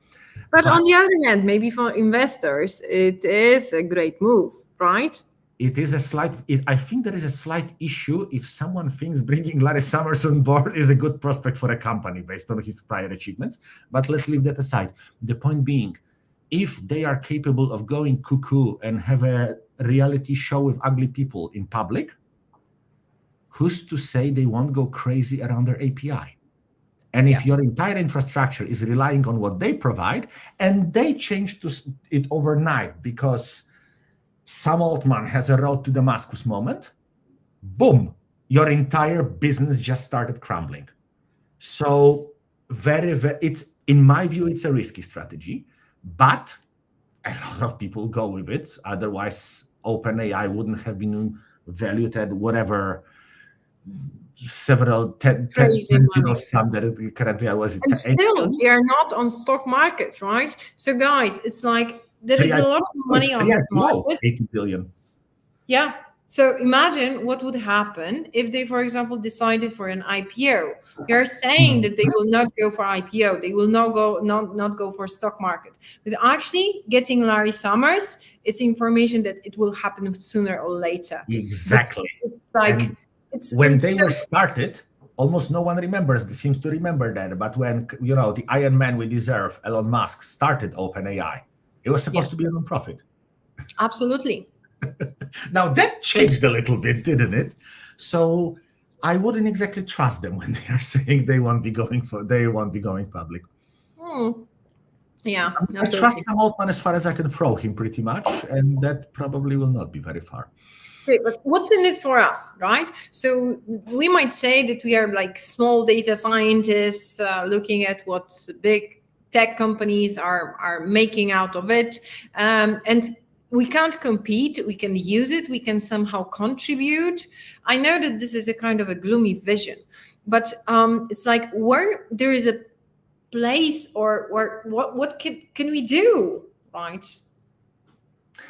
But on the other hand, maybe for investors, it is a great move, right? It is a slight, I think there is a slight issue if someone thinks bringing Larry Summers on board is a good prospect for a company based on his prior achievements. But let's leave that aside. The point being, if they are capable of going cuckoo and have a reality show with ugly people in public, who's to say they won't go crazy around their API? And if your entire infrastructure is relying on what they provide, and they change it overnight because some old man has a road to Damascus moment, boom, your entire business just started crumbling. So it's, in my view, it's a risky strategy, but a lot of people go with it. Otherwise, OpenAI wouldn't have been valued at whatever several 10 sum that currently I was. And still, they are not on stock market, right? So guys, it's like there is a lot of money on the market. 80 billion. Yeah. So imagine what would happen if they, for example, decided for an IPO. You're saying that they will not go for IPO, they will not go for stock market. But actually getting Larry Summers, it's information that it will happen sooner or later. Exactly. It's like when they were started, almost no one seems to remember that. But when the Iron Man we deserve, Elon Musk, started OpenAI, it was supposed to be a non-profit. Absolutely. Now that changed a little bit, didn't it? So I wouldn't exactly trust them when they are saying they won't be going public. Yeah, I trust some old man as far as I can throw him, pretty much, and that probably will not be very far. Okay, but what's in it for us, right? So we might say that we are like small data scientists looking at what big tech companies are making out of it, and we can't compete. We can use it. We can somehow contribute. I know that this is a kind of a gloomy vision, but it's like where there is a place, or what can we do, right?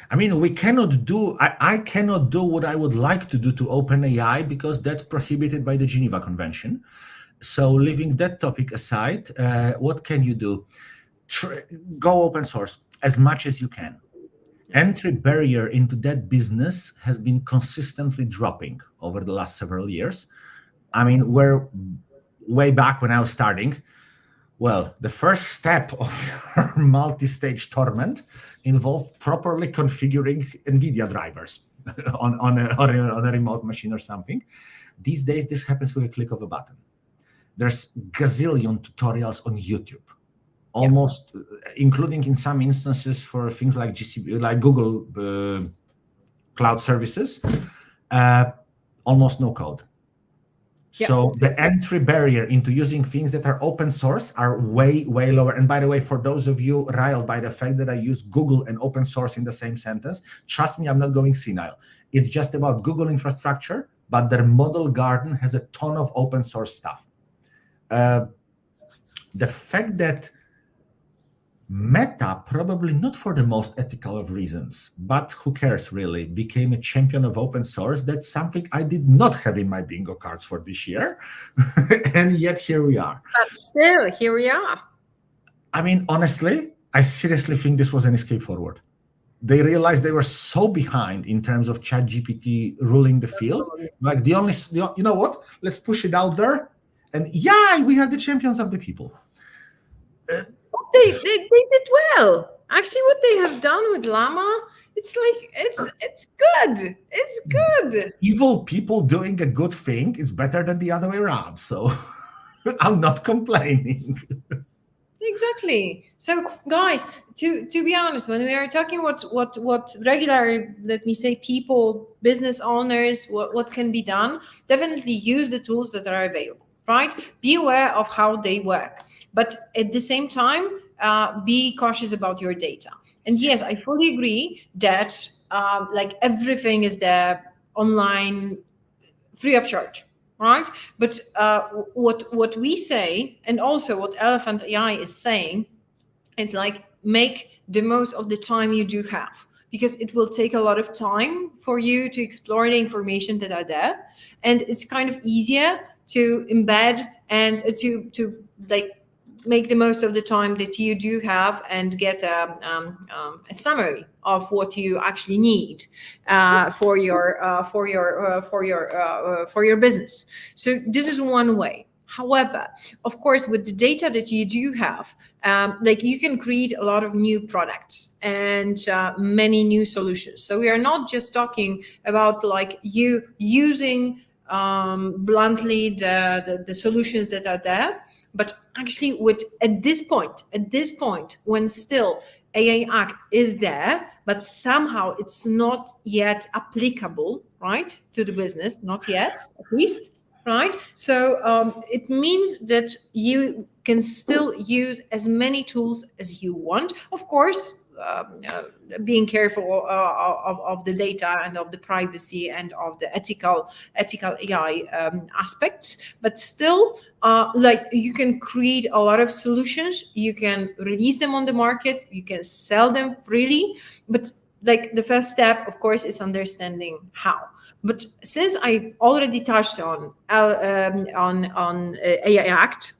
I mean, we cannot do, I cannot do what I would like to do to OpenAI because that's prohibited by the Geneva Convention. So leaving that topic aside, what can you do? Go open source as much as you can. Entry barrier into that business has been consistently dropping over the last several years. I mean, we're way back when I was starting. Well, the first step of your multi-stage torment involved properly configuring NVIDIA drivers on a remote machine or something. These days, this happens with a click of a button. There's gazillion tutorials on YouTube, almost, including in some instances for things like GCP, like Google Cloud Services, almost no code. So the entry barrier into using things that are open source are way, way lower. And by the way, for those of you riled by the fact that I use Google and open source in the same sentence, trust me, I'm not going senile. It's just about Google infrastructure, but their model garden has a ton of open source stuff. The fact that Meta, probably not for the most ethical of reasons, but who cares really, became a champion of open source, that's something I did not have in my bingo cards for this year. And yet here we are. But still, here we are. I mean, honestly, I seriously think this was an escape forward. They realized they were so behind in terms of ChatGPT ruling the field. Like you know what? Let's push it out there. And we have the champions of the people. They did well. Actually, what they have done with Llama, it's like it's good. It's good. Evil people doing a good thing is better than the other way around. So I'm not complaining. Exactly. So guys, to be honest, when we are talking what regular, let me say, people, business owners, what can be done, definitely use the tools that are available, right? Be aware of how they work. But at the same time, be cautious about your data. And yes, I fully agree that like everything is there online, free of charge, right? But what we say, and also what Elephant AI is saying, is like make the most of the time you do have. because it will take a lot of time for you to explore the information that are there, and it's kind of easier to embed and to like make the most of the time that you do have and get a summary of what you actually need for your business. So this is one way. However, of course, with the data that you do have, like you can create a lot of new products and many new solutions. So we are not just talking about like you using bluntly the solutions that are there, but actually with at this point when still AI Act is there, but somehow it's not yet applicable, right, to the business, not yet, at least, right? So it means that you can still use as many tools as you want, of course, being careful of the data and of the privacy and of the ethical AI aspects, but still like you can create a lot of solutions, you can release them on the market, you can sell them freely, but like the first step, of course, is understanding how. But since I already touched on AI Act,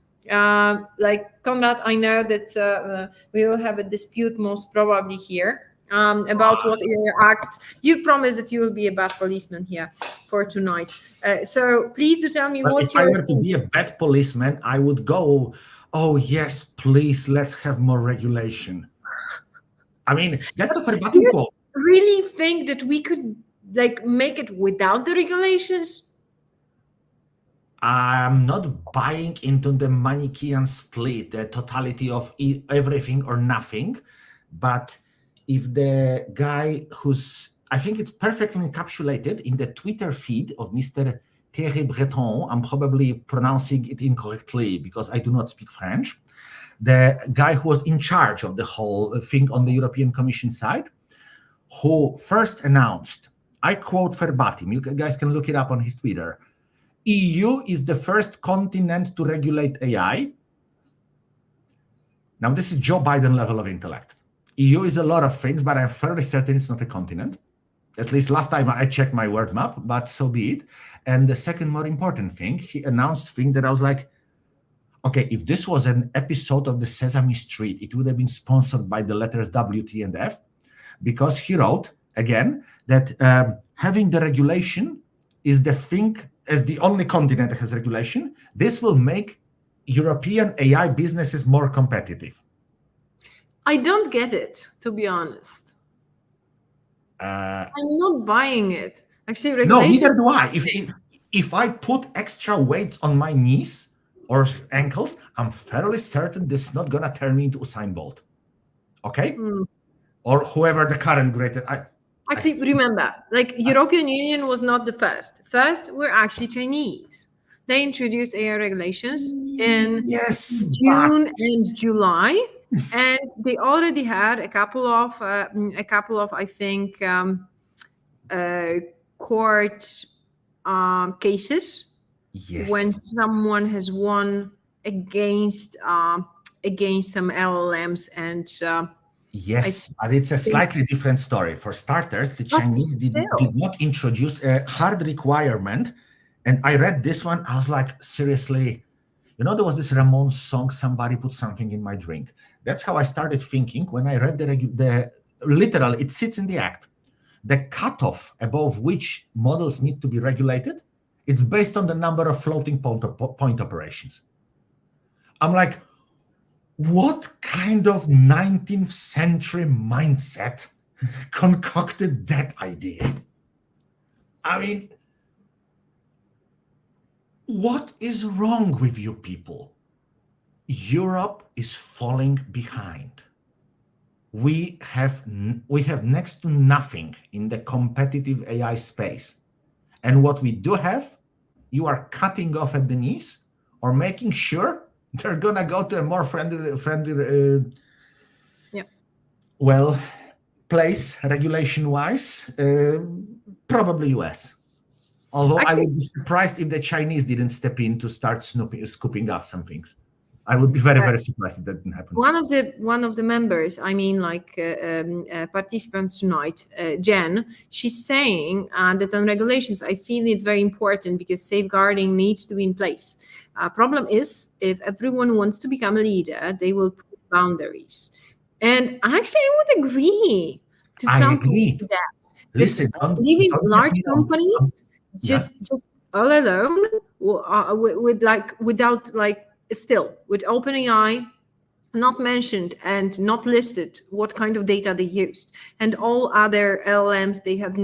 like Konrad, I know that we will have a dispute most probably here about what AI Act. You promised that you will be a bad policeman here for tonight. So please do tell me what's your... If I were to be a bad policeman, I would go, oh yes, please, let's have more regulation. I mean, that's a very button quote. Really think that we could like make it without the regulations? I'm not buying into the Manichaean split, the totality of everything or nothing. But if the guy who's, I think it's perfectly encapsulated in the Twitter feed of Mr. Thierry Breton, I'm probably pronouncing it incorrectly because I do not speak French, the guy who was in charge of the whole thing on the European Commission side, who first announced, I quote verbatim, you guys can look it up on his Twitter, EU is the first continent to regulate AI. Now, this is Joe Biden level of intellect. EU is a lot of things, but I'm fairly certain it's not a continent. At least last time I checked my word map, but so be it. And the second more important thing, he announced thing that I was like, okay, if this was an episode of the Sesame Street, it would have been sponsored by the letters W, T, and F, because he wrote, again, that having the regulation is the thing, as the only continent that has regulation, this will make European AI businesses more competitive. I don't get it, to be honest. I'm not buying it. Actually, no, neither do I. If I put extra weights on my knees or ankles, I'm fairly certain this is not gonna turn me into Usain Bolt. Okay? Or whoever the current greatest. Actually, remember, like European Union was not the first. First were actually Chinese. They introduced AI regulations in June and July, and they already had a couple of I think court cases when someone has won against some LLMs and. Yes, but it's a slightly different story. For starters, the Chinese did not introduce a hard requirement. And I read this one, I was like, seriously, you know, there was this Ramones song, somebody put something in my drink. That's how I started thinking when I read the literal, it sits in the act. The cutoff above which models need to be regulated, it's based on the number of floating point operations. I'm like, what kind of 19th century mindset concocted that idea? I mean, what is wrong with you people? Europe is falling behind. We have next to nothing in the competitive AI space. And what we do have, you are cutting off at the knees or making sure they're gonna go to a more friendly place regulation-wise, probably US. Although actually, I would be surprised if the Chinese didn't step in to start scooping up some things. I would be very, very surprised if that didn't happen. One of the members, I mean, like participants tonight, Jen, she's saying that on regulations, I feel it's very important because safeguarding needs to be in place. Problem is, if everyone wants to become a leader, they will put boundaries. And actually, I would agree to I something agree. like that. Listen, Leaving don't large get me companies yeah. just all alone with like without like still with OpenAI not mentioned and not listed what kind of data they used, and all other LLMs they have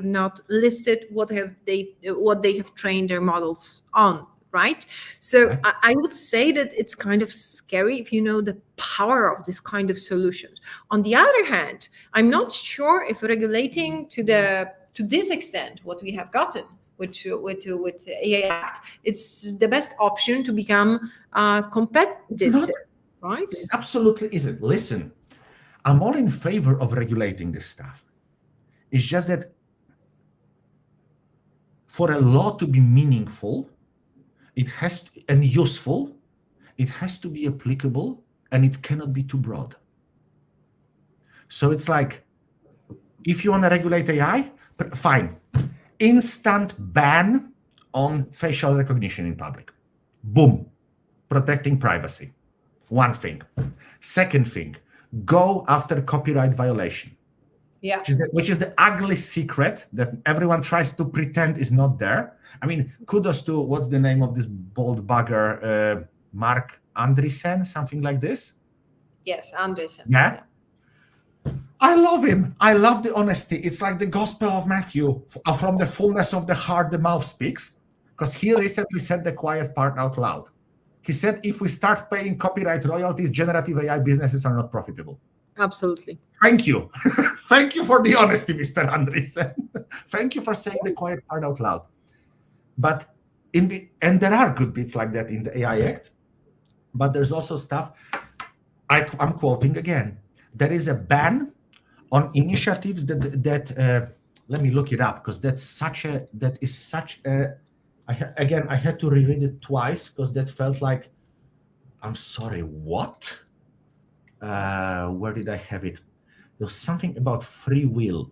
not listed what they have trained their models on. Right. So Right. I would say that it's kind of scary if you know the power of this kind of solutions. On the other hand, I'm not sure if regulating to this extent what we have gotten with AI Act, it's the best option to become competitive. It's not. Right? It absolutely isn't. Listen, I'm all in favor of regulating this stuff. It's just that for a law to be meaningful, it has to, and useful, it has to be applicable, and it cannot be too broad. So it's like, if you want to regulate AI, fine. Instant ban on facial recognition in public. Boom. Protecting privacy. One thing. Second thing, go after copyright violation. Yeah. Which is the ugly secret that everyone tries to pretend is not there. I mean, kudos to, what's the name of this bald bugger, Mark Andreessen, something like this? Yes, Andreessen. Yeah. I love him. I love the honesty. It's like the Gospel of Matthew. From the fullness of the heart, the mouth speaks. Because he recently said the quiet part out loud. He said, if we start paying copyright royalties, generative AI businesses are not profitable. Absolutely. Thank you. Thank you for the honesty, Mr. Andreessen. Thank you for saying the quiet part out loud. But and there are good bits like that in the AI Act, but there's also stuff, I'm quoting again, there is a ban on initiatives that let me look it up, because I had to reread it twice because that felt like, I'm sorry, what? Where did I have it? There was something about free will.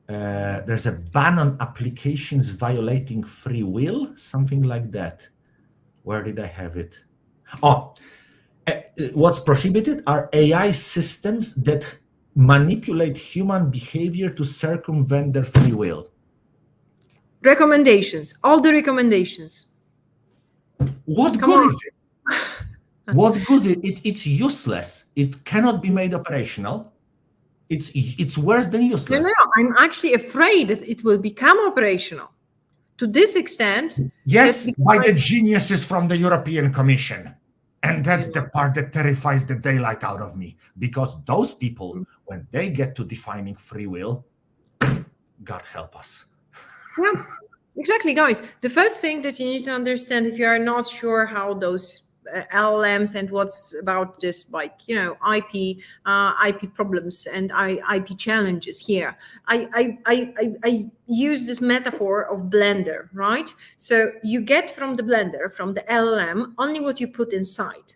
There's a ban on applications violating free will, something like that. Where did I have it? Oh, what's prohibited are AI systems that manipulate human behavior to circumvent their free will. Recommendations, all the recommendations. What good is it? What good is it? It's useless. It cannot be made operational. It's worse than useless. No, I'm actually afraid that it will become operational to this extent. Yes, by the geniuses from the European Commission. And that's the part that terrifies the daylight out of me, because those people, when they get to defining free will, God help us. Yeah, exactly, guys. The first thing that you need to understand, if you are not sure how those LLMs and what's about this, like, IP problems and IP challenges here. I use this metaphor of blender, right? So you get from the blender, from the LLM, only what you put inside.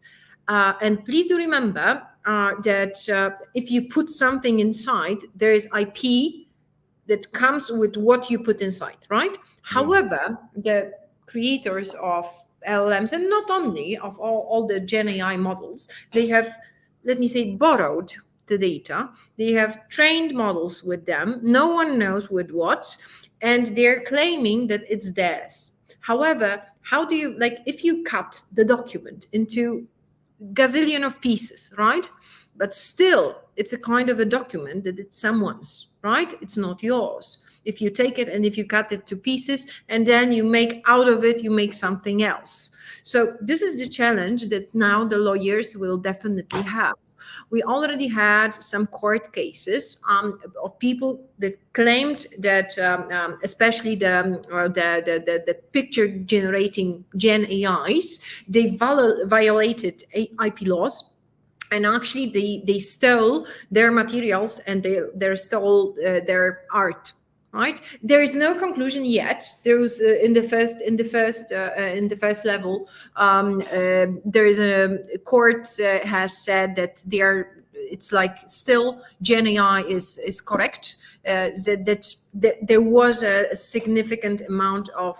And please do remember that if you put something inside, there is IP that comes with what you put inside, right? Yes. However, the creators of LLMs, and not only of all the GenAI models, they have, let me say, borrowed the data. They have trained models with them. No one knows with what, and they're claiming that it's theirs. However, how do you, like, if you cut the document into gazillion of pieces, right? But still, it's a kind of a document that it's someone's, right? It's not yours. If you take it and if you cut it to pieces and then you make out of it, you make something else. So this is the challenge that now the lawyers will definitely have. We already had some court cases of people that claimed that, especially the picture generating Gen AIs, they violated IP laws. And actually, they stole their materials and they stole their art, right? There is no conclusion yet. There was in the first level, there is a court has said that it's like still GenAI is correct. That there was a significant amount of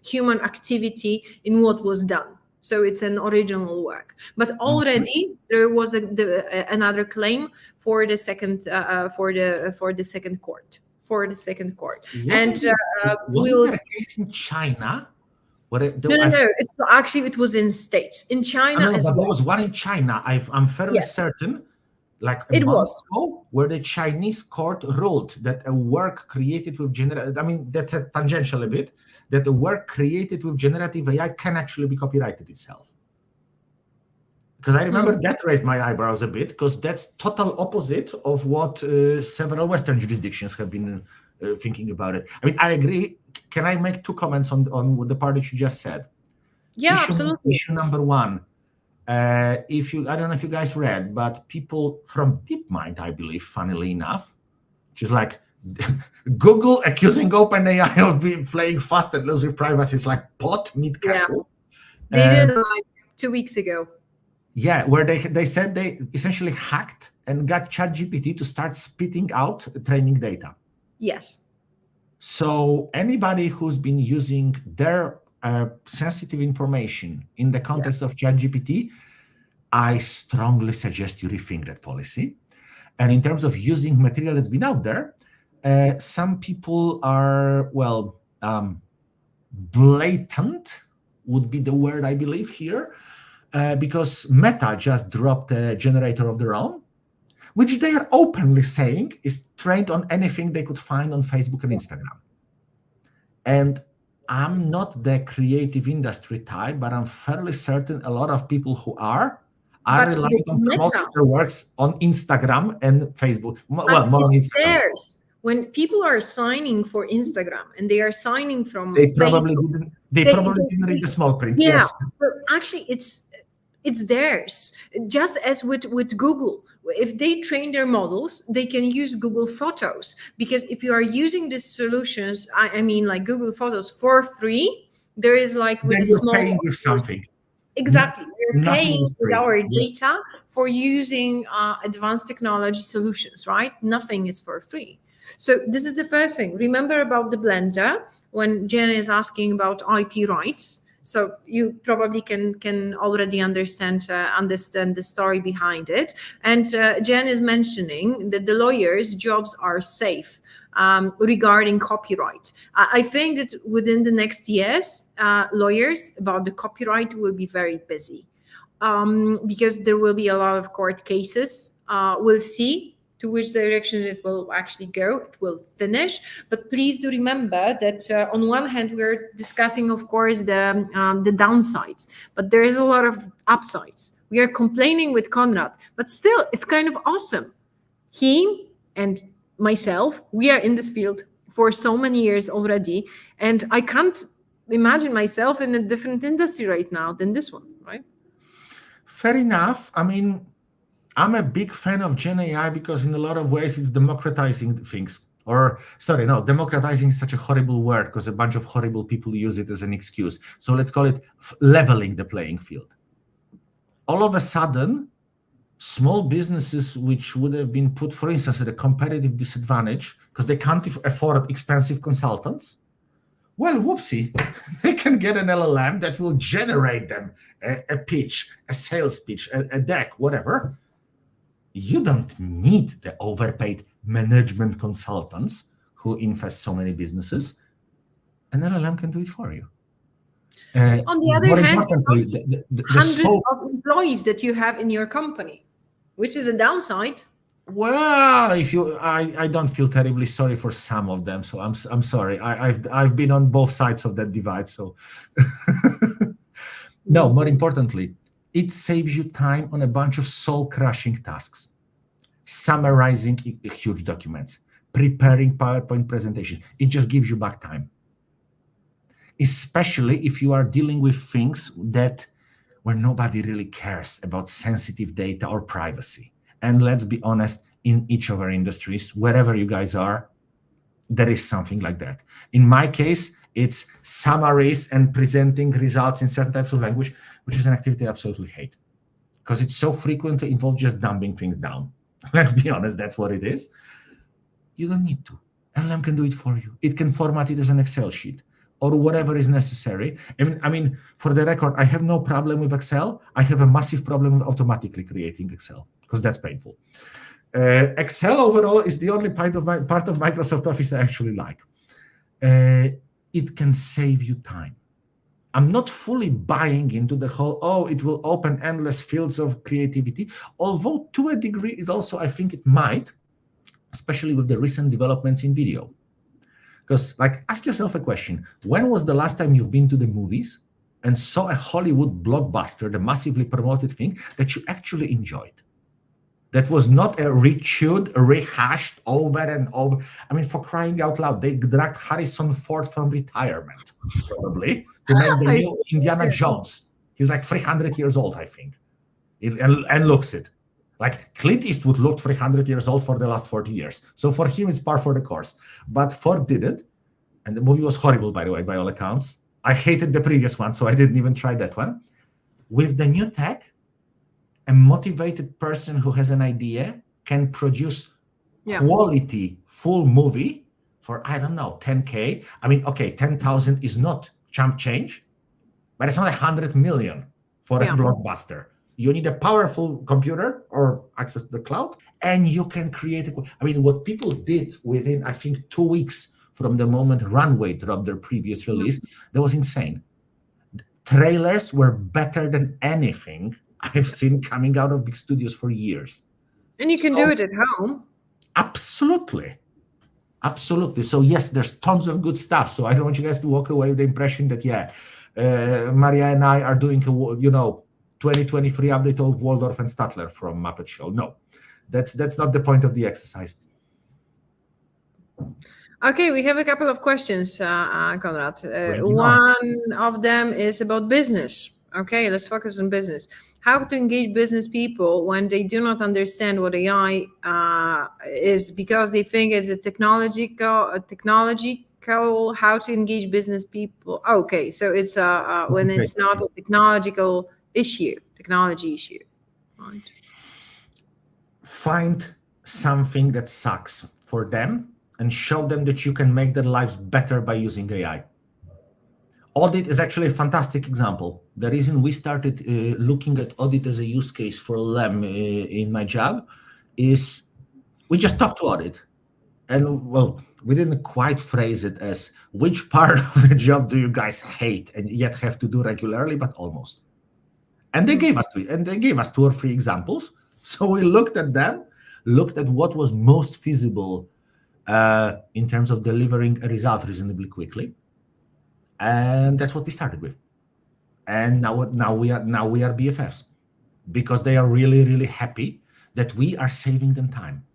human activity in what was done. So it's an original work. But already there was another claim for the second second court. And wasn't there a case in China? No. It was in States. In China as well. There was one in China. I'm fairly certain, like a month ago, where the Chinese court ruled that a work created with that's a tangential a bit, that the work created with generative AI can actually be copyrighted itself. Because I remember that raised my eyebrows a bit, because that's total opposite of what several Western jurisdictions have been thinking about it. I mean, I agree. Can I make 2 comments on the part that you just said? Yeah, absolutely. Issue number 1. I don't know if you guys read, but people from DeepMind, I believe, funnily enough, which is like Google accusing OpenAI of being playing fast and loose with privacy is like pot meat cattle. Yeah. They did like 2 weeks ago. Yeah, where they said they essentially hacked and got ChatGPT to start spitting out training data. Yes. So anybody who's been using their sensitive information in the context of ChatGPT, I strongly suggest you rethink that policy. And in terms of using material that's been out there, some people are, blatant would be the word I believe here, because Meta just dropped a generator of their own, which they are openly saying is trained on anything they could find on Facebook and Instagram. And I'm not the creative industry type, but I'm fairly certain a lot of people who are relying on promoting their works on Instagram and Facebook. More on Instagram. Theirs. When people are signing for Instagram and they are signing from they probably Facebook, didn't read the small print. Yeah, yes. So actually it's theirs. Just as with Google. If they train their models, they can use Google Photos, because if you are using these solutions, I mean like Google Photos for free, there is like with then the you're small paying with something. Exactly, we're paying with our Yes. data for using advanced technology solutions, right? Nothing is for free. So this is the first thing. Remember about the blender when Jen is asking about IP rights. So you probably can already understand the story behind it. And Jen is mentioning that the lawyers' jobs are safe regarding copyright. I think that within the next years, lawyers about the copyright will be very busy because there will be a lot of court cases. We'll see to which direction it will actually go, it will finish. But please do remember that on one hand, we're discussing, of course, the downsides, but there is a lot of upsides. We are complaining with Konrad, but still, it's kind of awesome. He and myself, we are in this field for so many years already, and I can't imagine myself in a different industry right now than this one, right? Fair enough. I mean, I'm a big fan of GenAI because in a lot of ways it's democratizing things. Democratizing is such a horrible word because a bunch of horrible people use it as an excuse. So let's call it leveling the playing field. All of a sudden, small businesses which would have been put, for instance, at a competitive disadvantage because they can't afford expensive consultants, well, whoopsie, they can get an LLM that will generate them a pitch, a sales pitch, a deck, whatever. You don't need the overpaid management consultants who infest so many businesses. An LLM can do it for you. On the other hand, hundreds of employees that you have in your company, which is a downside. Well, I don't feel terribly sorry for some of them, so I'm sorry. I've been on both sides of that divide. So, no, more importantly, it saves you time on a bunch of soul-crushing tasks, summarizing huge documents, preparing PowerPoint presentations. It just gives you back time, especially if you are dealing with things where nobody really cares about sensitive data or privacy. And let's be honest, in each of our industries, wherever you guys are, there is something like that. In my case, it's summaries and presenting results in certain types of language, which is an activity I absolutely hate, because it so frequently involves just dumbing things down. Let's be honest, that's what it is. You don't need to. LLM can do it for you. It can format it as an Excel sheet or whatever is necessary. I mean, for the record, I have no problem with Excel. I have a massive problem with automatically creating Excel, because that's painful. Excel overall is the only part of Microsoft Office I actually like. It can save you time. I'm not fully buying into the whole, it will open endless fields of creativity, although to a degree it also, I think it might, especially with the recent developments in video. Because, like, ask yourself a question. When was the last time you've been to the movies and saw a Hollywood blockbuster, the massively promoted thing, that you actually enjoyed? That was not a rechewed, rehashed over and over. I mean, for crying out loud, they dragged Harrison Ford from retirement, probably, to make the new Indiana Jones. He's like 300 years old, I think, and looks it. Like Clint Eastwood looked 300 years old for the last 40 years. So for him, it's par for the course. But Ford did it. And the movie was horrible, by the way, by all accounts. I hated the previous one, so I didn't even try that one. With the new tech, a motivated person who has an idea can produce quality full movie for, I don't know, 10K. I mean, okay, 10,000 is not chump change, but it's not 100 million for a blockbuster. You need a powerful computer or access to the cloud, and you can create I mean, what people did within, I think, 2 weeks from the moment Runway dropped their previous release, that was insane. Trailers were better than anything I've seen coming out of big studios for years. And you can do it at home. Absolutely. Absolutely. So yes, there's tons of good stuff. So I don't want you guys to walk away with the impression that, Maria and I are doing, 2023 update of Waldorf and Statler from Muppet Show. No, that's not the point of the exercise. Okay, we have a couple of questions, Konrad. One of them is about business. Okay, let's focus on business. How to engage business people when they do not understand what AI is, because they think it's a technological, how to engage business people. Okay, so it's when it's not a technology issue, right? Find something that sucks for them and show them that you can make their lives better by using AI. Audit is actually a fantastic example. The reason we started looking at audit as a use case for LLM in my job is we just talked to audit. And, well, we didn't quite phrase it as which part of the job do you guys hate and yet have to do regularly, but almost. And they gave us 2 or 3 examples. So we looked at them, looked at what was most feasible in terms of delivering a result reasonably quickly. And that's what we started with. And now we are BFFs, because they are really, really happy that we are saving them time.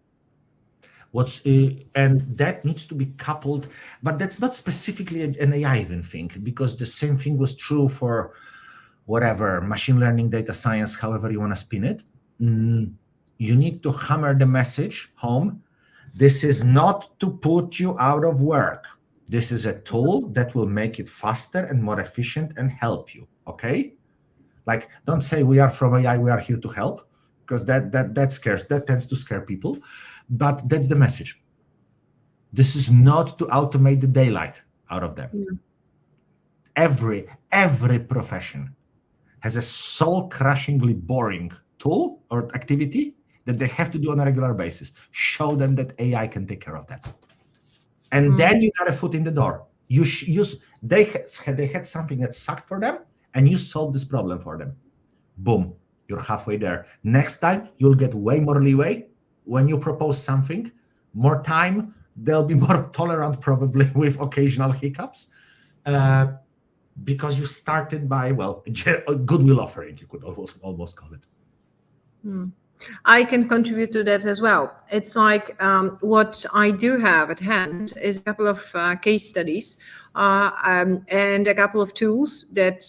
And that needs to be coupled, but that's not specifically an AI even thing, because the same thing was true for whatever, machine learning, data science, however you want to spin it. You need to hammer the message home. This is not to put you out of work. This is a tool that will make it faster and more efficient and help you, okay? Like, don't say we are from AI, we are here to help, because that tends to scare people. But that's the message. This is not to automate the daylight out of them. Yeah. Every profession has a soul-crushingly boring tool or activity that they have to do on a regular basis. Show them that AI can take care of that. And then you got a foot in the door. They had something that sucked for them, and you solved this problem for them. Boom, you're halfway there. Next time, you'll get way more leeway. When you propose something, more time, they'll be more tolerant probably with occasional hiccups, because you started by, well, a goodwill offering, you could almost call it. I can contribute to that as well. It's like what I do have at hand is a couple of case studies and a couple of tools that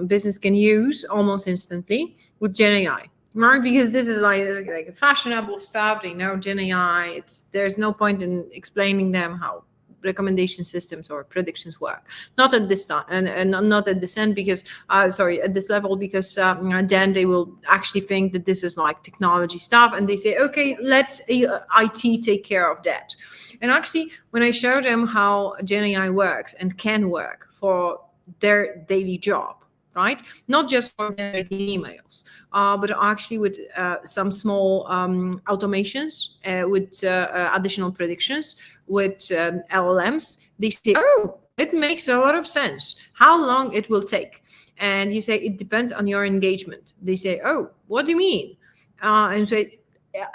business can use almost instantly with GenAI, right? Because this is like a fashionable stuff. They know GenAI. There's no point in explaining them how recommendation systems or predictions work. Not at this time, and not at this end, because at this level, because then they will actually think that this is like technology stuff, and they say, okay, let's IT take care of that. And actually, when I show them how GenAI works and can work for their daily job, right? Not just for generating emails, but actually with some small automations, with additional predictions, with LLMs. They say, oh, it makes a lot of sense. How long it will take? And you say, it depends on your engagement. They say, oh, what do you mean? And so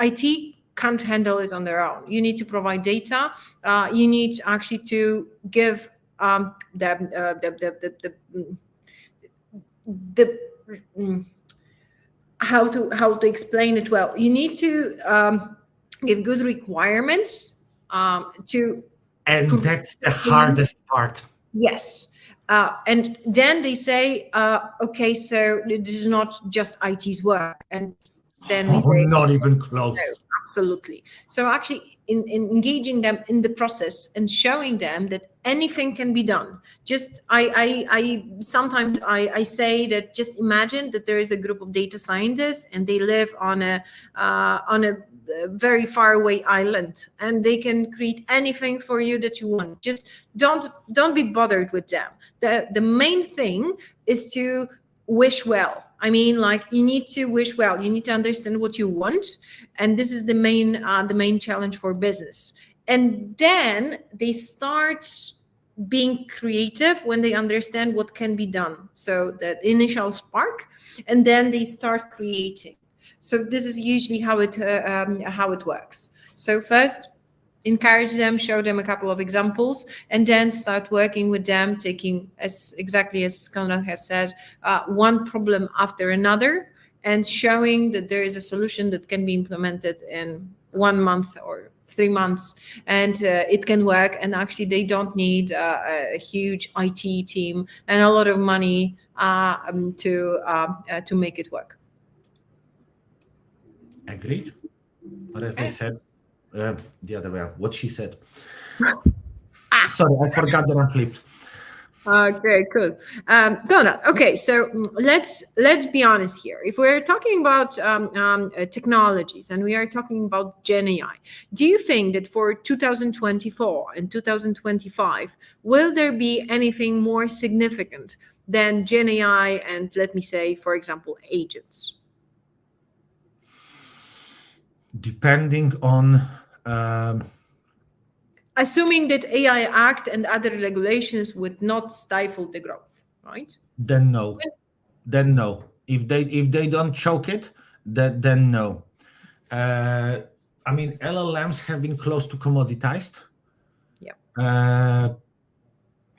IT can't handle it on their own. You need to provide data. You need actually to give how to explain it well. You need to give good requirements to. And that's the hardest part. Yes. And then they say, okay, so this is not just IT's work. And then we say, not even close. No, absolutely. So actually in engaging them in the process and showing them that anything can be done. Just I sometimes say that just imagine that there is a group of data scientists and they live on a very far away island, and they can create anything for you that you want. Just don't be bothered with them. The main thing is to wish well. I mean, like, you need to wish well. You need to understand what you want, and this is the main challenge for business. And then they start being creative when they understand what can be done. So that initial spark, and then they start creating. So this is usually how it works. So first, encourage them, show them a couple of examples, and then start working with them, taking, exactly as Konrad has said, one problem after another, and showing that there is a solution that can be implemented in 1 month or 3 months, and it can work. And actually, they don't need a huge IT team and a lot of money to make it work. Agreed. But as they said, the other way, what she said. Sorry, I forgot that I flipped. Okay, cool. Konrad, okay, so let's be honest here. If we're talking about technologies and we are talking about GenAI, do you think that for 2024 and 2025, will there be anything more significant than GenAI and, let me say, for example, agents? Depending on assuming that AI Act and other regulations would not stifle the growth, right? Then no. If they don't choke it, then no. I mean, LLMs have been close to commoditized. Yeah.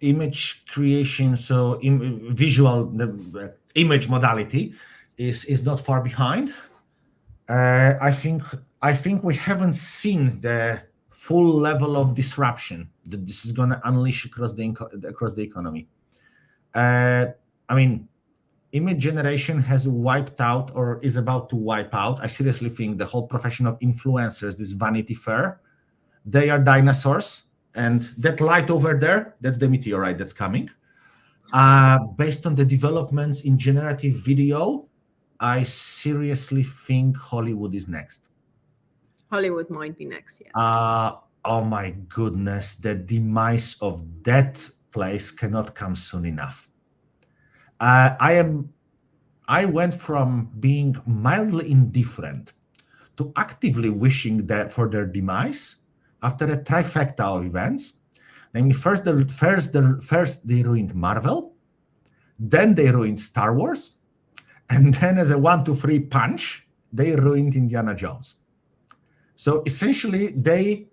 Image creation, so the image modality is not far behind. I think we haven't seen the full level of disruption that this is going to unleash across the economy. I mean, image generation has wiped out or is about to wipe out. I seriously think the whole profession of influencers, this Vanity Fair, they are dinosaurs. And that light over there, that's the meteorite that's coming. Based on the developments in generative video, I seriously think Hollywood is next. Hollywood might be next, yes. Oh my goodness, the demise of that place cannot come soon enough. I went from being mildly indifferent to actively wishing for their demise after a trifecta of events. Namely, first they ruined Marvel, then they ruined Star Wars, and then as a 1, 2, 3 punch, they ruined Indiana Jones. So essentially, they,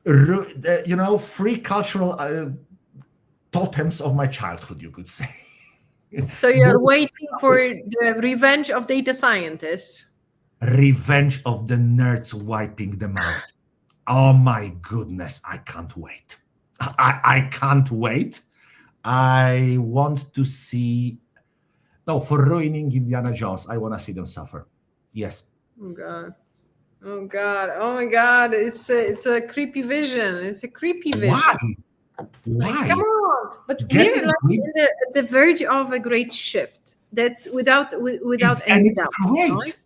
free cultural totems of my childhood, you could say. So you're waiting for the revenge of data scientists. Revenge of the nerds wiping them out. Oh my goodness, I can't wait. I can't wait. I want to see... No, for ruining Indiana Jones, I want to see them suffer. Yes. Oh God. Oh God! Oh my God! It's a creepy vision. It's a creepy vision. Why? Like, Why? come on! But Getting we're like rid- at the verge of a great shift. That's without and any it's doubt. great. Right?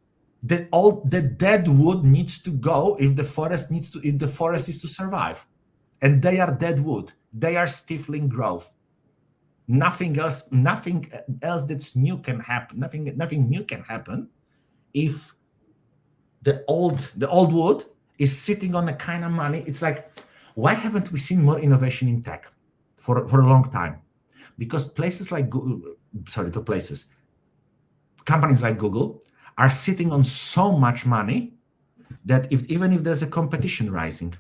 That all the dead wood needs to go if the forest is to survive. And they are dead wood. They are stifling growth. Nothing else that's new can happen. Nothing new can happen if the old wood is sitting on a kind of money. It's like, why haven't we seen more innovation in tech for a long time? Because places like Google, companies like Google are sitting on so much money that even if there's a competition rising,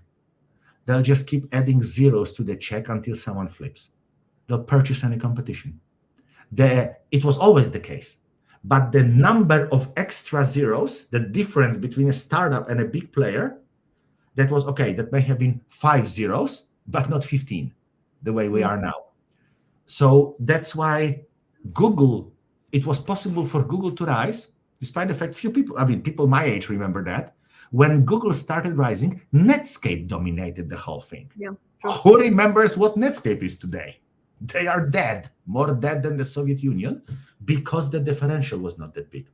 they'll just keep adding zeros to the check until someone flips. They'll purchase any competition. It was always the case. But the number of extra zeros, the difference between a startup and a big player, that was okay. That may have been 5 zeros, but not 15, the way we are now. So that's why it was possible for Google to rise, despite the fact few people my age remember that. When Google started rising, Netscape dominated the whole thing. Yeah. Who remembers what Netscape is today? They are dead, more dead than the Soviet Union, because the differential was not that big.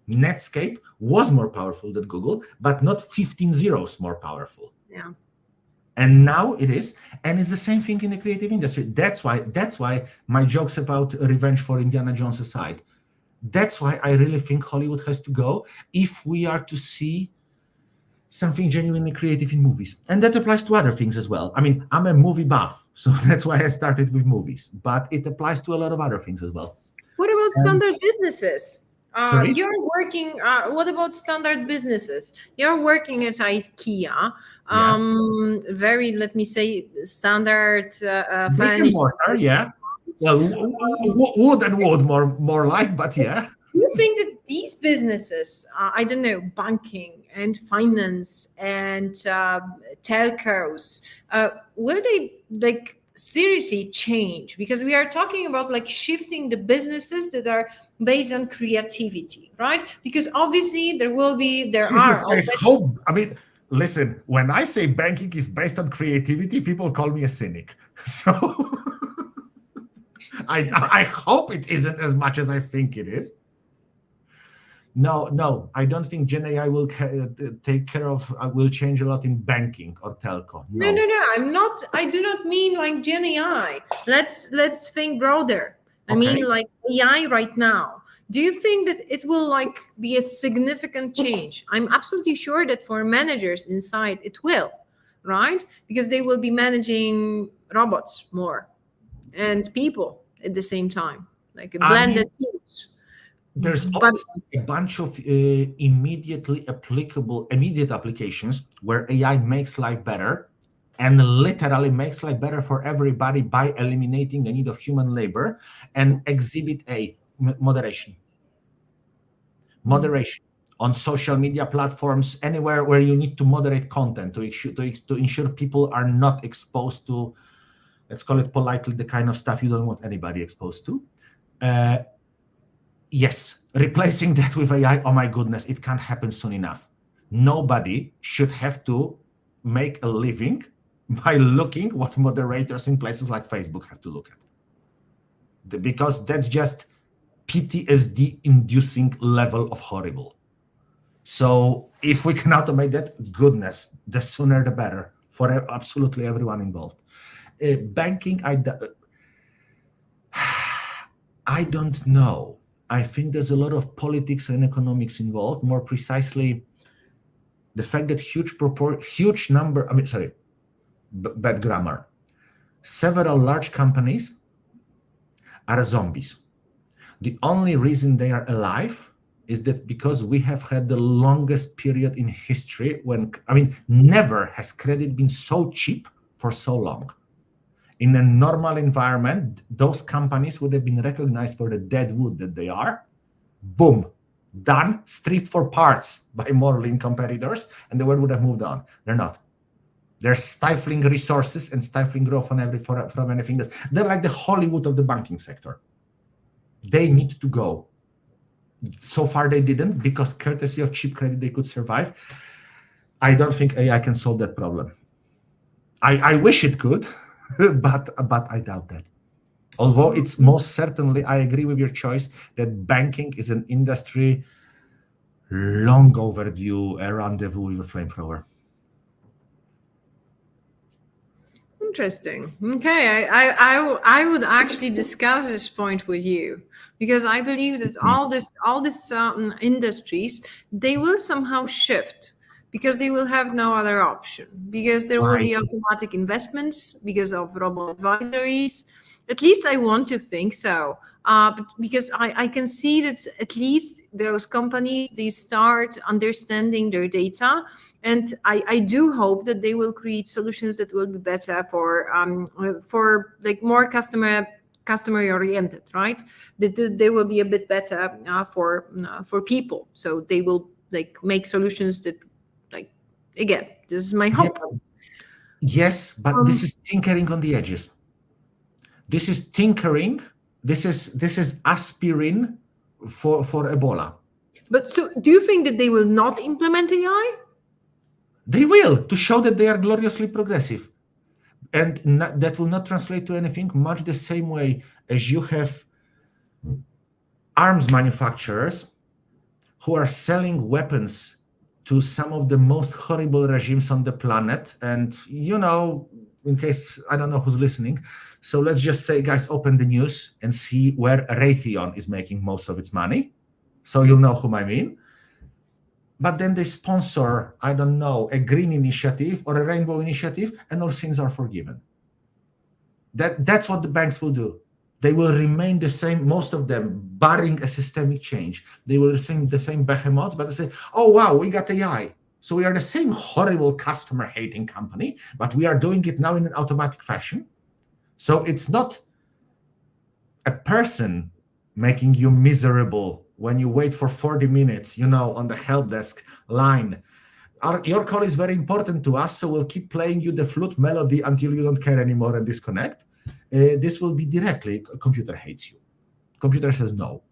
Netscape was more powerful than Google, but not 15 zeros more powerful. Yeah. And now it is, and it's the same thing in the creative industry. That's why my jokes about revenge for Indiana Jones aside. That's why I really think Hollywood has to go if we are to see something genuinely creative in movies. And that applies to other things as well. I mean, I'm a movie buff, so that's why I started with movies, but it applies to a lot of other things as well. What about standard businesses? Sorry? You're working, what about standard businesses? You're working at IKEA, very, let me say, standard Brick and mortar, yeah. Well, wood and wood more like, but yeah. Do you think that these businesses, I don't know, banking and finance and telcos, will they like seriously change? Because we are talking about like shifting the businesses that are based on creativity, right? Because obviously I hope. I mean, listen, when I say banking is based on creativity, people call me a cynic. So I hope it isn't as much as I think it is. No, I don't think GenAI will take care of, will change a lot in banking or telco. No, I do not mean like GenAI. Let's think broader. I mean like AI right now. Do you think that it will like be a significant change? I'm absolutely sure that for managers inside it will, right? Because they will be managing robots more and people at the same time, like a blended teams. There's obviously a bunch of immediate applications where AI makes life better and literally makes life better for everybody by eliminating the need of human labor and exhibit a moderation on social media platforms, anywhere where you need to moderate content to ensure people are not exposed to, let's call it politely, the kind of stuff you don't want anybody exposed to. Yes, replacing that with AI, oh my goodness, it can't happen soon enough. Nobody should have to make a living by looking what moderators in places like Facebook have to look at. Because that's just PTSD-inducing level of horrible. So if we can automate that, goodness, the sooner the better for absolutely everyone involved. Banking, I don't know. I think there's a lot of politics and economics involved. More precisely, the fact that bad grammar. Several large companies are zombies. The only reason they are alive is that because we have had the longest period in history never has credit been so cheap for so long. In a normal environment, those companies would have been recognized for the dead wood that they are. Boom, done, stripped for parts by more lean competitors, and the world would have moved on. They're not. They're stifling resources and stifling growth from anything else. They're like the Hollywood of the banking sector. They need to go. So far they didn't, because courtesy of cheap credit they could survive. I don't think AI can solve that problem. I wish it could, but I doubt that. Although it's most certainly, I agree with your choice that banking is an industry long overdue a rendezvous with a flamethrower. Interesting. Okay, I would actually discuss this point with you, because I believe that all these industries, they will somehow shift, because they will have no other option, because there will be automatic investments because of robo advisories. At least I want to think so. But because I can see that at least those companies, they start understanding their data, and I do hope that they will create solutions that will be better for like more customer oriented, right? That they will be a bit better for people. So they will like make solutions that, like, again, this is my hope. Yes, but this is tinkering on the edges. This is tinkering. This is aspirin for Ebola. But so, do you think that they will not implement AI? They will, to show that they are gloriously progressive. And that will not translate to anything, much the same way as you have arms manufacturers who are selling weapons to some of the most horrible regimes on the planet. And, in case I don't know who's listening, so let's just say, guys, open the news and see where Raytheon is making most of its money. So you'll know whom I mean. But then they sponsor, I don't know, a green initiative or a rainbow initiative, and all things are forgiven. That's what the banks will do. They will remain the same, most of them, barring a systemic change. They will remain the same behemoths, but they say, oh, wow, we got AI. So we are the same horrible customer-hating company, but we are doing it now in an automatic fashion. So it's not a person making you miserable when you wait for 40 minutes, on the help desk line. Your call is very important to us, so we'll keep playing you the flute melody until you don't care anymore and disconnect. This will be directly, computer hates you. Computer says no.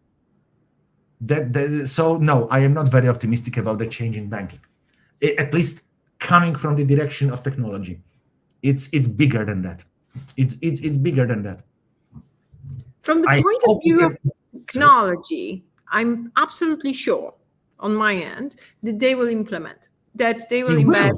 So no, I am not very optimistic about the change in banking, at least coming from the direction of technology. It's bigger than that. It's bigger than that. From the point of view of technology, I'm absolutely sure on my end that they will implement, that they will embed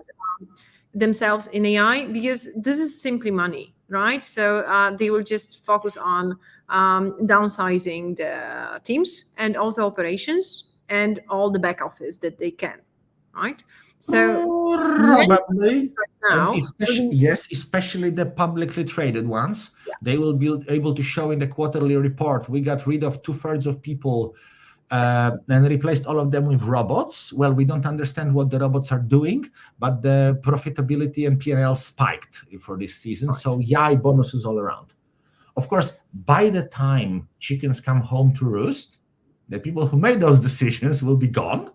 themselves in AI, because this is simply money, right? So they will just focus on downsizing the teams and also operations and all the back office that they can, right? So probably now, especially the publicly traded ones, they will be able to show in the quarterly report, we got rid of 2/3 of people and replaced all of them with robots. Well, we don't understand what the robots are doing, but the profitability and P&L spiked for this season. So bonuses all around. Of course, by the time chickens come home to roost, the people who made those decisions will be gone,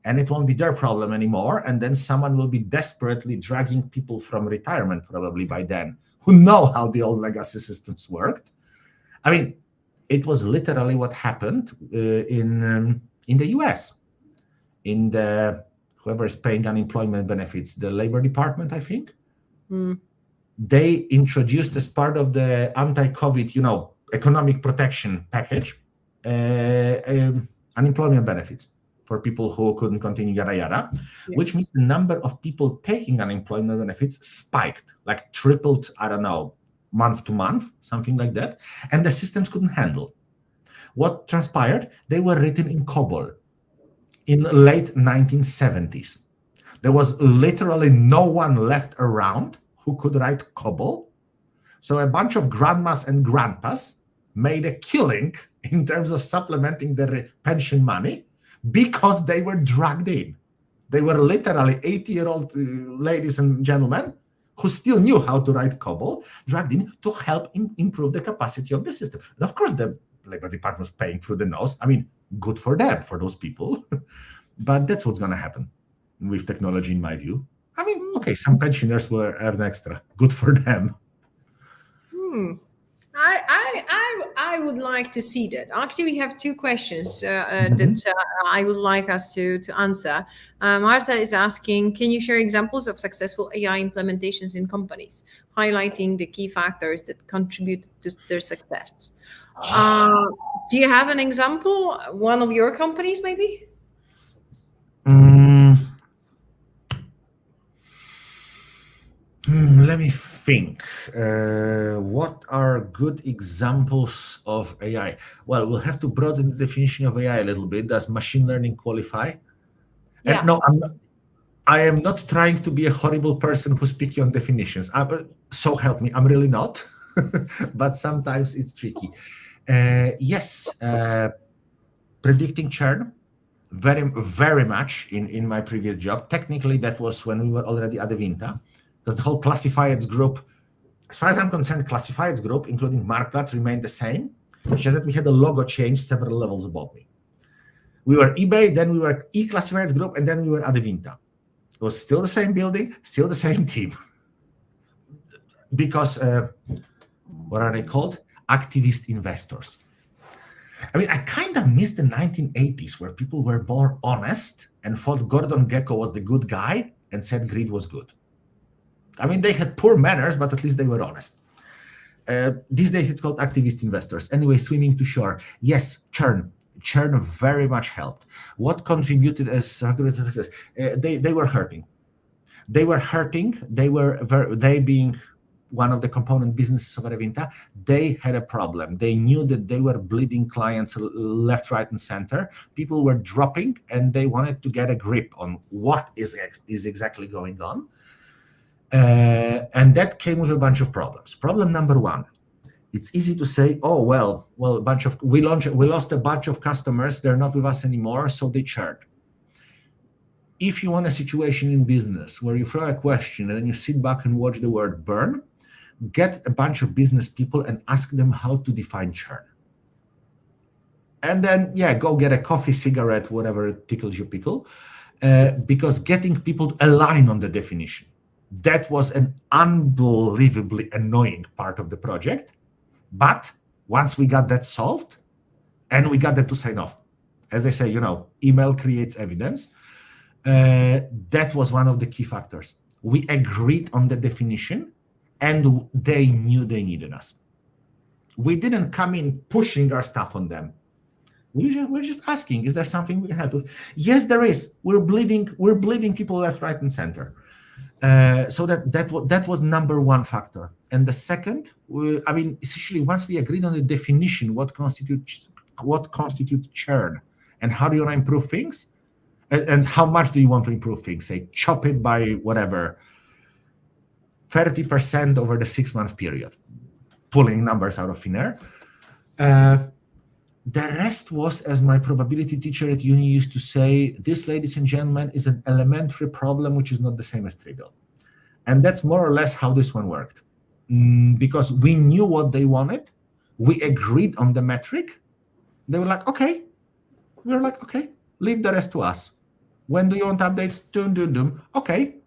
and it won't be their problem anymore. And then someone will be desperately dragging people from retirement, probably by then, who know how the old legacy systems worked. I mean, it was literally what happened in the US. In the, whoever is paying unemployment benefits, the Labor Department, I think, they introduced as part of the anti-COVID, economic protection package, unemployment benefits for people who couldn't continue, yada, yada, which means the number of people taking unemployment benefits spiked, like tripled, I don't know, month to month, something like that. And the systems couldn't handle. What transpired? They were written in COBOL in the late 1970s. There was literally no one left around who could write COBOL. So a bunch of grandmas and grandpas made a killing in terms of supplementing their pension money because they were dragged in. They were literally 80-year-old ladies and gentlemen who still knew how to write COBOL, dragged in to help improve the capacity of the system. And of course, the Labor Department was paying through the nose. I mean, good for them, for those people. But that's what's going to happen with technology, in my view. I mean, okay, some pensioners will earn extra. Good for them. I would like to see that. Actually, we have two questions that I would like us to answer. Martha is asking, can you share examples of successful AI implementations in companies, highlighting the key factors that contribute to their success? Do you have an example? One of your companies, maybe? Let me think. What are good examples of AI? Well, we'll have to broaden the definition of AI a little bit. Does machine learning qualify? Yeah. And no, I am not trying to be a horrible person who's picky on definitions. So help me, I'm really not. But sometimes it's tricky. Yes, predicting churn, very much in my previous job. Technically, that was when we were already at Adevinta, because the whole classifieds group, as far as I'm concerned, classifieds group, including Marktplatz, remained the same. It's just that we had a logo change several levels above me. We were eBay, then we were e-classifieds group, and then we were Adevinta. It was still the same building, still the same team. Because, what are they called? Activist investors. I mean, I kind of miss the 1980s where people were more honest and thought Gordon Gekko was the good guy and said greed was good. I mean, they had poor manners, but at least they were honest. These days, it's called activist investors. Anyway, swimming to shore. Yes, churn. Churn very much helped. What contributed as success? They were hurting. They were hurting. They being one of the component businesses of Adevinta, they had a problem. They knew that they were bleeding clients left, right, and center. People were dropping, and they wanted to get a grip on what is exactly going on. And that came with a bunch of problems. Problem number one, it's easy to say, oh, well, we lost a bunch of customers. They're not with us anymore, so they churned. If you want a situation in business where you throw a question and then you sit back and watch the word burn, get a bunch of business people and ask them how to define churn. And then, go get a coffee, cigarette, whatever tickles your pickle, because getting people to align on the definition, that was an unbelievably annoying part of the project. But once we got that solved and we got them to sign off, as they say, email creates evidence, that was one of the key factors. We agreed on the definition, and they knew they needed us. We didn't come in pushing our stuff on them. We're just asking, is there something we can help with? Yes, there is. We're bleeding people left, right, and center. So that was number one factor. And the second, essentially, once we agreed on the definition, what constitutes churn, and how do you want to improve things, and how much do you want to improve things? Say, chop it by whatever, 30% over the 6-month period, pulling numbers out of thin air. The rest was, as my probability teacher at uni used to say, this, ladies and gentlemen, is an elementary problem which is not the same as trivial. And that's more or less how this one worked. Because we knew what they wanted, we agreed on the metric. They were like, okay. We were like, okay, leave the rest to us. When do you want updates? Doom. Okay.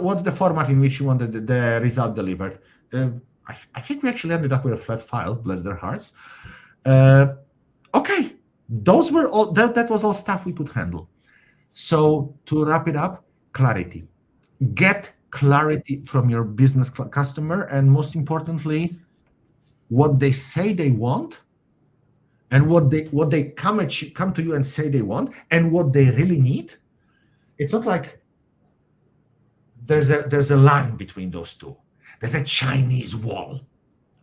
What's the format in which you wanted the result delivered? I think we actually ended up with a flat file, bless their hearts. Okay, those were all. That was all stuff we could handle. So to wrap it up, clarity. Get clarity from your business customer, and most importantly, what they say they want, and what they come to you and say they want, and what they really need. It's not like there's a line between those two. There's a Chinese wall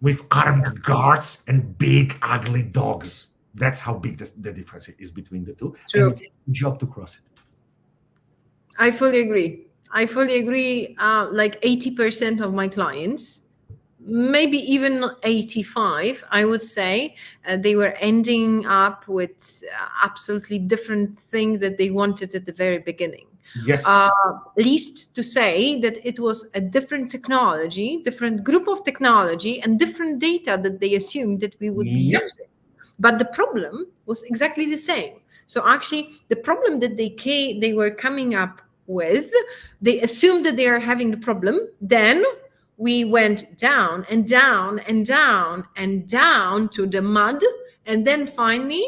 with armed guards and big ugly dogs. That's how big the difference is between the two. True. And it's a job to cross it. I fully agree. Like 80% of my clients, maybe even 85, I would say, they were ending up with absolutely different things that they wanted at the very beginning. Yes. Least to say that it was a different technology, different group of technology, and different data that they assumed that we would be using. But the problem was exactly the same. So actually, the problem that they were coming up with, they assumed that they are having the problem. Then we went down and down and down and down to the mud, and then finally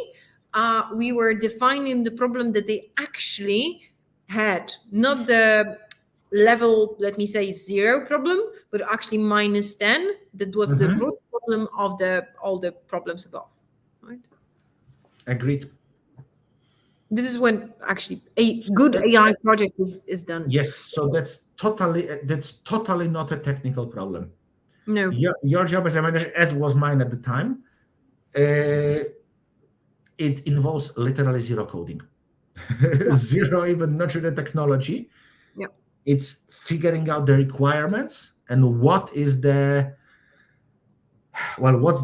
we were defining the problem that they actually had, not the level, let me say 0 problem, but actually -10. That was the root problem of all the problems above, right? Agreed. This is when actually a good AI project is done. Yes, so that's totally not a technical problem. No. Your job as a manager, as was mine at the time, it involves literally zero coding. Zero, even not the technology. Yeah. It's figuring out the requirements and what's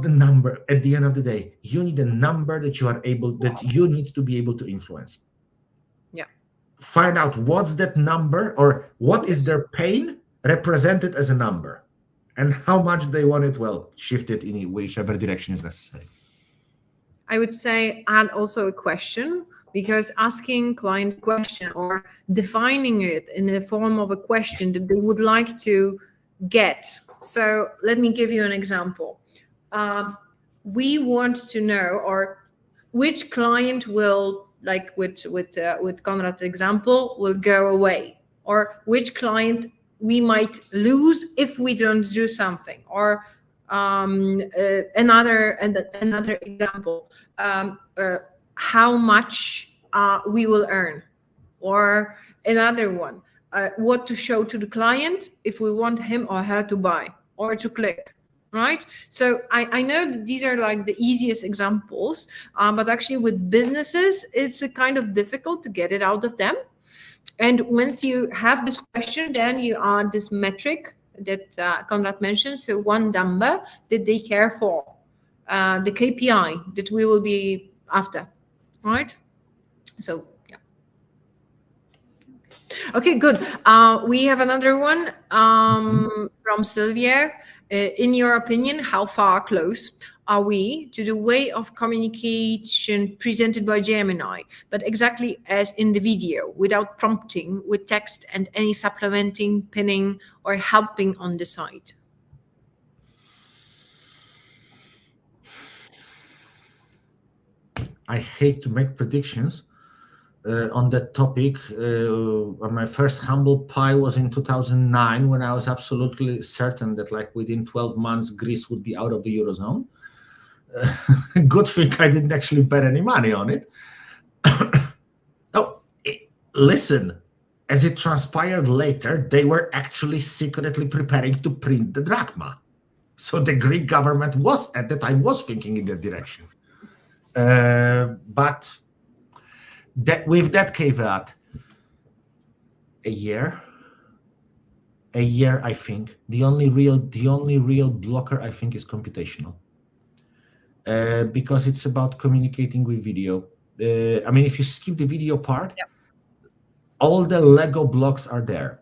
the number at the end of the day. You need a number that you need to be able to influence. Yeah. Find out what's that number, or what is their pain represented as a number, and how much they want it, shift it in whichever direction is necessary. I would say add also a question, because asking client a question or defining it in the form of a question that they would like to get. So let me give you an example. We want to know, or which client will, like with Konrad's example, will go away, or which client we might lose if we don't do something, or another example, how much we will earn, or another one, what to show to the client if we want him or her to buy or to click, right? So I know that these are like the easiest examples, but actually with businesses, it's a kind of difficult to get it out of them. And once you have this question, then you add this metric that Konrad mentioned. So one number that they care for, the KPI that we will be after, right? So yeah. Okay, good. We have another one from Sylvia. In your opinion, how far close are we to the way of communication presented by Gemini, but exactly as in the video, without prompting, with text and any supplementing, pinning, or helping on the side? I hate to make predictions on that topic. My first humble pie was in 2009, when I was absolutely certain that like within 12 months, Greece would be out of the Eurozone. Good thing I didn't actually bet any money on it. Listen, as it transpired later, they were actually secretly preparing to print the drachma. So the Greek government at the time was thinking in that direction. But with that caveat, a year, I think the only real blocker, I think, is computational, because it's about communicating with video. If you skip the video part, all the Lego blocks are there.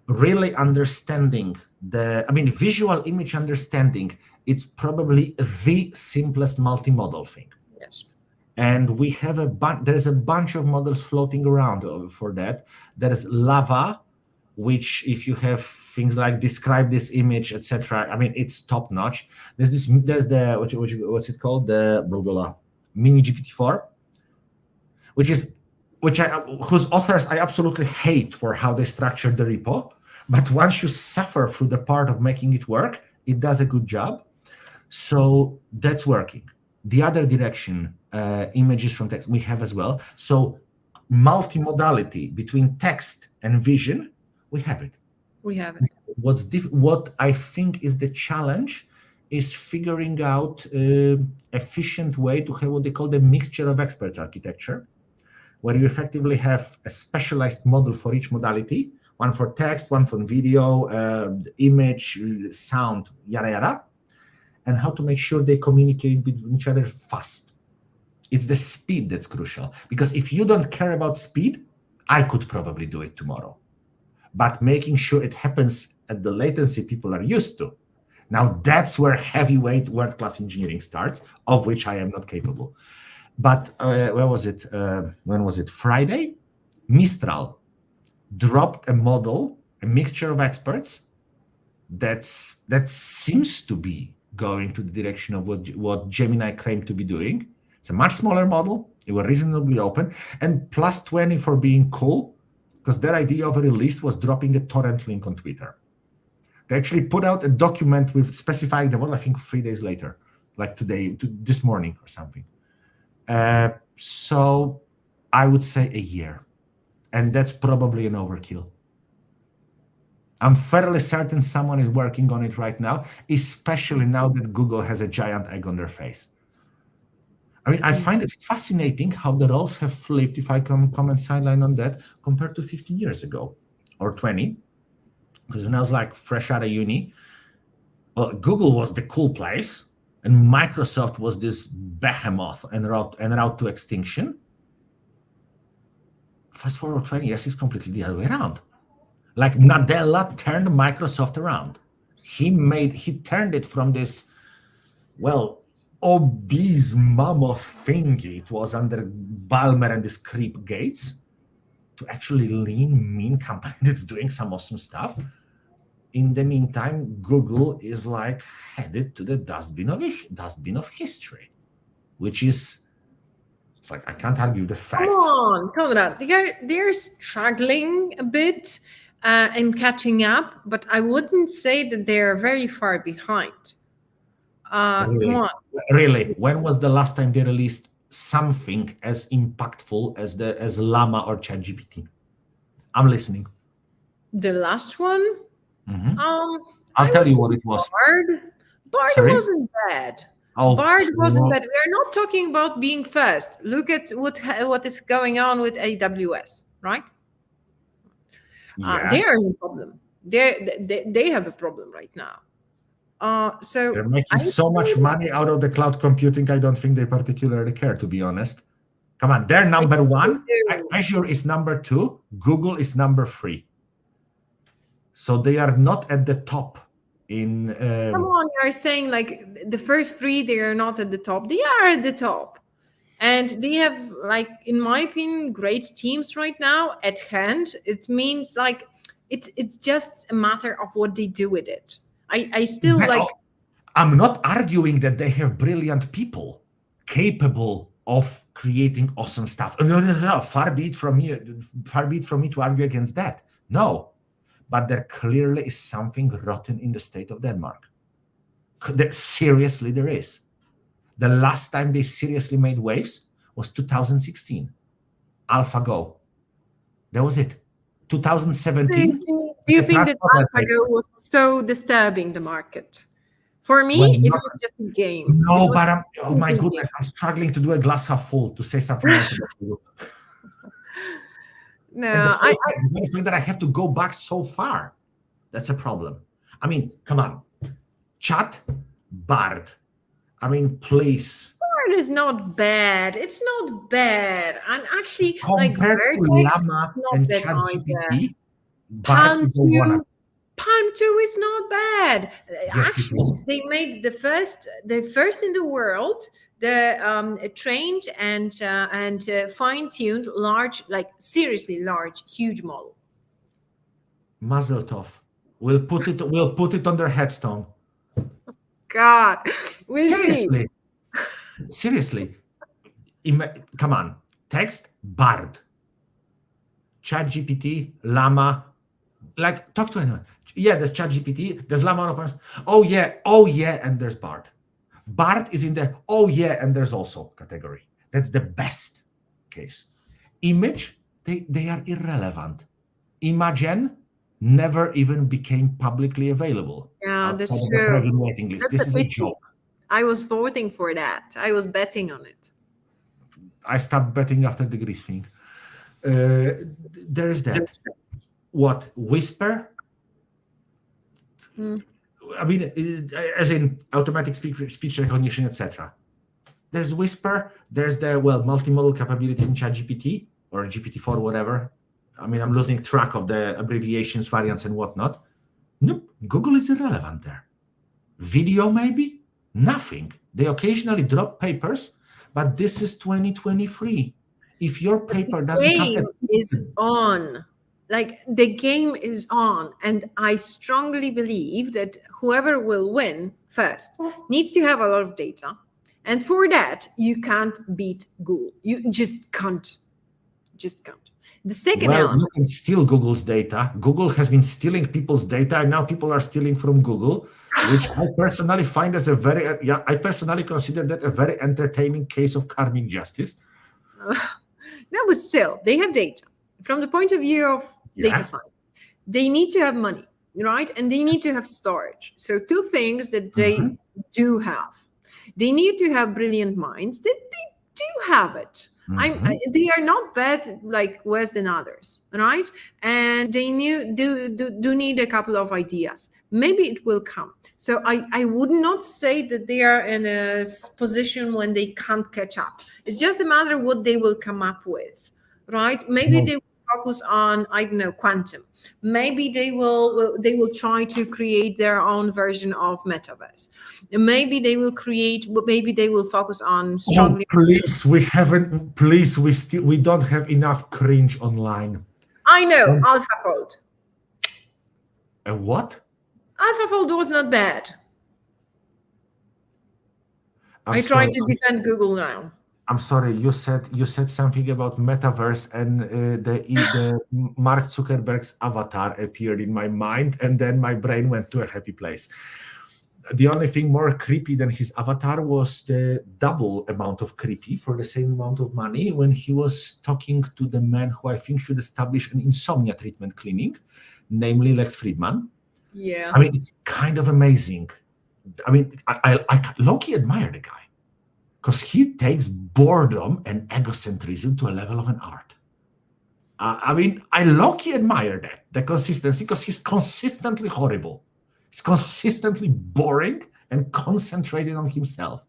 Really understanding visual image understanding, it's probably the simplest multimodal thing. Yes. And we have there's a bunch of models floating around for that. There is Lava, which if you have things like describe this image, etc., it's top notch. There's the what's it called, the blah, blah, blah, mini GPT-4, whose authors I absolutely hate for how they structured the repo. But once you suffer through the part of making it work, it does a good job. So that's working. The other direction, images from text, we have as well. So multimodality between text and vision, we have it. We have it. What I think is the challenge is figuring out efficient way to have what they call the mixture of experts architecture, where you effectively have a specialized model for each modality, one for text, one for video, image, sound, yada, yada, and how to make sure they communicate with each other fast. It's the speed that's crucial, because if you don't care about speed, I could probably do it tomorrow. But making sure it happens at the latency people are used to, now that's where heavyweight world-class engineering starts, of which I am not capable. But where was it? When was it? Friday? Mistral dropped a model, a mixture of experts, that seems to be going to the direction of what Gemini claimed to be doing. It's a much smaller model. It was reasonably open, and plus 20 for being cool, because their idea of a release was dropping a torrent link on Twitter. They actually put out a document with specifying the model, I think 3 days later, like this morning or something. So I would say a year, and that's probably an overkill. I'm fairly certain someone is working on it right now, especially now that Google has a giant egg on their face. I mean, I find it fascinating how the roles have flipped, if I can comment sideline on that, compared to 15 years ago or 20. Because when I was like fresh out of uni, well, Google was the cool place, and Microsoft was this behemoth and route to extinction. Fast forward 20 years, it's completely the other way around. Like Nadella turned Microsoft around. He turned it from this, well, obese mammoth thingy it was under Ballmer and this creep Gates, to actually lean, mean company that's doing some awesome stuff. In the meantime, Google is like headed to the dustbin of history, which is, it's like, I can't argue the facts. Come on, Konrad, they're struggling a bit and catching up, but I wouldn't say that they're very far behind. Really? Come on. Really? When was the last time they released something as impactful as Llama or ChatGPT? I'm listening. The last one? Mm-hmm. I'll tell you what it was. Bard Sorry? wasn't bad. Oh, Bard wasn't bad. We're not talking about being first. Look at what is going on with AWS, right? Yeah. They are in a problem. They have a problem right now. So they're making so much money out of the cloud computing. I don't think they particularly care, to be honest. Come on, they're number one. Azure is number 2. Google is number 3. So they are not at the top. Come on, you're saying like the first 3, they are not at the top. They are at the top, and they have, like, in my opinion, great teams right now at hand. It means like it's just a matter of what they do with it. I still like. I'm not arguing that they have brilliant people capable of creating awesome stuff. No. Far be it from me to argue against that. No. But there clearly is something rotten in the state of Denmark. Seriously, there is. The last time they seriously made waves was 2016. AlphaGo. That was it. 2017. Do you think that AlphaGo was so disturbing the market? For me, it was just a game. No, but oh my goodness, I'm struggling to do a glass half full to say something else about Google. No, the fact that I have to go back so far, that's a problem. I mean, come on. Chat, Bard. I mean, please. Bard is not bad. It's not bad. And actually, compared like to Llama and ChatGPT, Palm 2 is not bad. Yes, actually, they made the first in the world, the trained and fine-tuned large, like seriously large, huge model. Mazel tov. We'll put it on their headstone. God, we'll Seriously. see. Seriously. Come on. Text, Bard. ChatGPT, Llama. Like, talk to anyone. Yeah, there's ChatGPT, there's Llama. Oh yeah, and there's Bard. Bard is in the oh yeah, and there's also category. That's the best case. Image, they are irrelevant. Imagen never even became publicly available. Yeah, that's true. Waiting list. This is a joke. I was voting for that. I was betting on it. I stopped betting after the Greece thing. There is that. What? Whisper? I mean, as in automatic speech recognition, etc. There's Whisper. There's the multimodal capabilities in ChatGPT or GPT-4, whatever. I mean, I'm losing track of the abbreviations, variants, and whatnot. Nope, Google is irrelevant there. Video, maybe? Nothing. They occasionally drop papers, but this is 2023. If your paper doesn't have is on. Like the game is on, and I strongly believe that whoever will win first needs to have a lot of data. And for that, you can't beat Google. You just can't. Just can't. The second Well, element. you can steal Google's data. Google has been stealing people's data, and now people are stealing from Google, which I personally find as I personally consider that a very entertaining case of karmic justice. No, but still, they have data. From the point of view of data science, they need to have money, right? And they need to have storage. So two things that they do have. They need to have brilliant minds. They do have it. They are not bad, like worse than others, right? And they do need a couple of ideas. Maybe it will come. So I would not say that they are in a position when they can't catch up. It's just a matter of what they will come up with, right? Maybe they will focus on, I don't know, quantum. Maybe they will try to create their own version of metaverse. Maybe they will focus on strongly. We don't have enough cringe online. I know, AlphaFold. A what? AlphaFold was not bad. I try to defend Google now. I'm sorry, you said something about metaverse, and the Mark Zuckerberg's avatar appeared in my mind, and then my brain went to a happy place. The only thing more creepy than his avatar was the double amount of creepy for the same amount of money when he was talking to the man who I think should establish an insomnia treatment clinic, namely Lex Fridman. Yeah. I mean, it's kind of amazing. I mean, I low-key admire the guy, because he takes boredom and egocentrism to a level of an art. I mean, I low-key admire that, the consistency, because he's consistently horrible. He's consistently boring and concentrated on himself.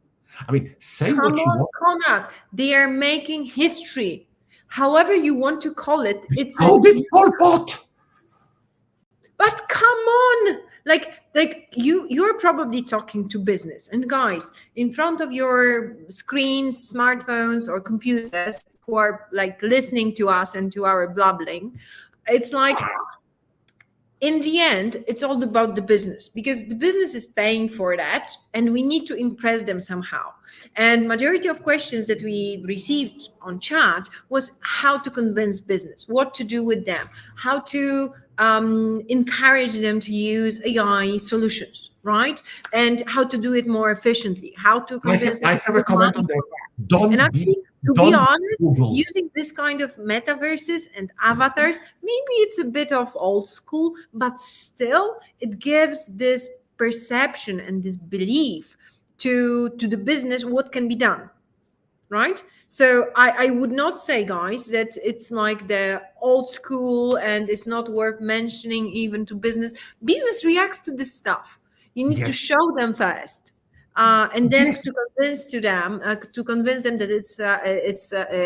I mean, say what you want. Konrad, they are making history. However you want to call it. It's called it Pol Pot. But come on, like you're probably talking to business, and guys in front of your screens, smartphones or computers who are like listening to us and to our blabbling. It's like, in the end, it's all about the business, because the business is paying for that and we need to impress them somehow. And majority of questions that we received on chat was how to convince business, what to do with them, how to encourage them to use AI solutions, right? And how to do it more efficiently, how to convince them. I have a comment on that. To be honest, using this kind of metaverses and avatars, maybe it's a bit of old school, but still it gives this perception and this belief to the business what can be done, right? So I would not say, guys, that it's like the old school and it's not worth mentioning even to business. Business reacts to this stuff. You need to show them first. And then to convince them that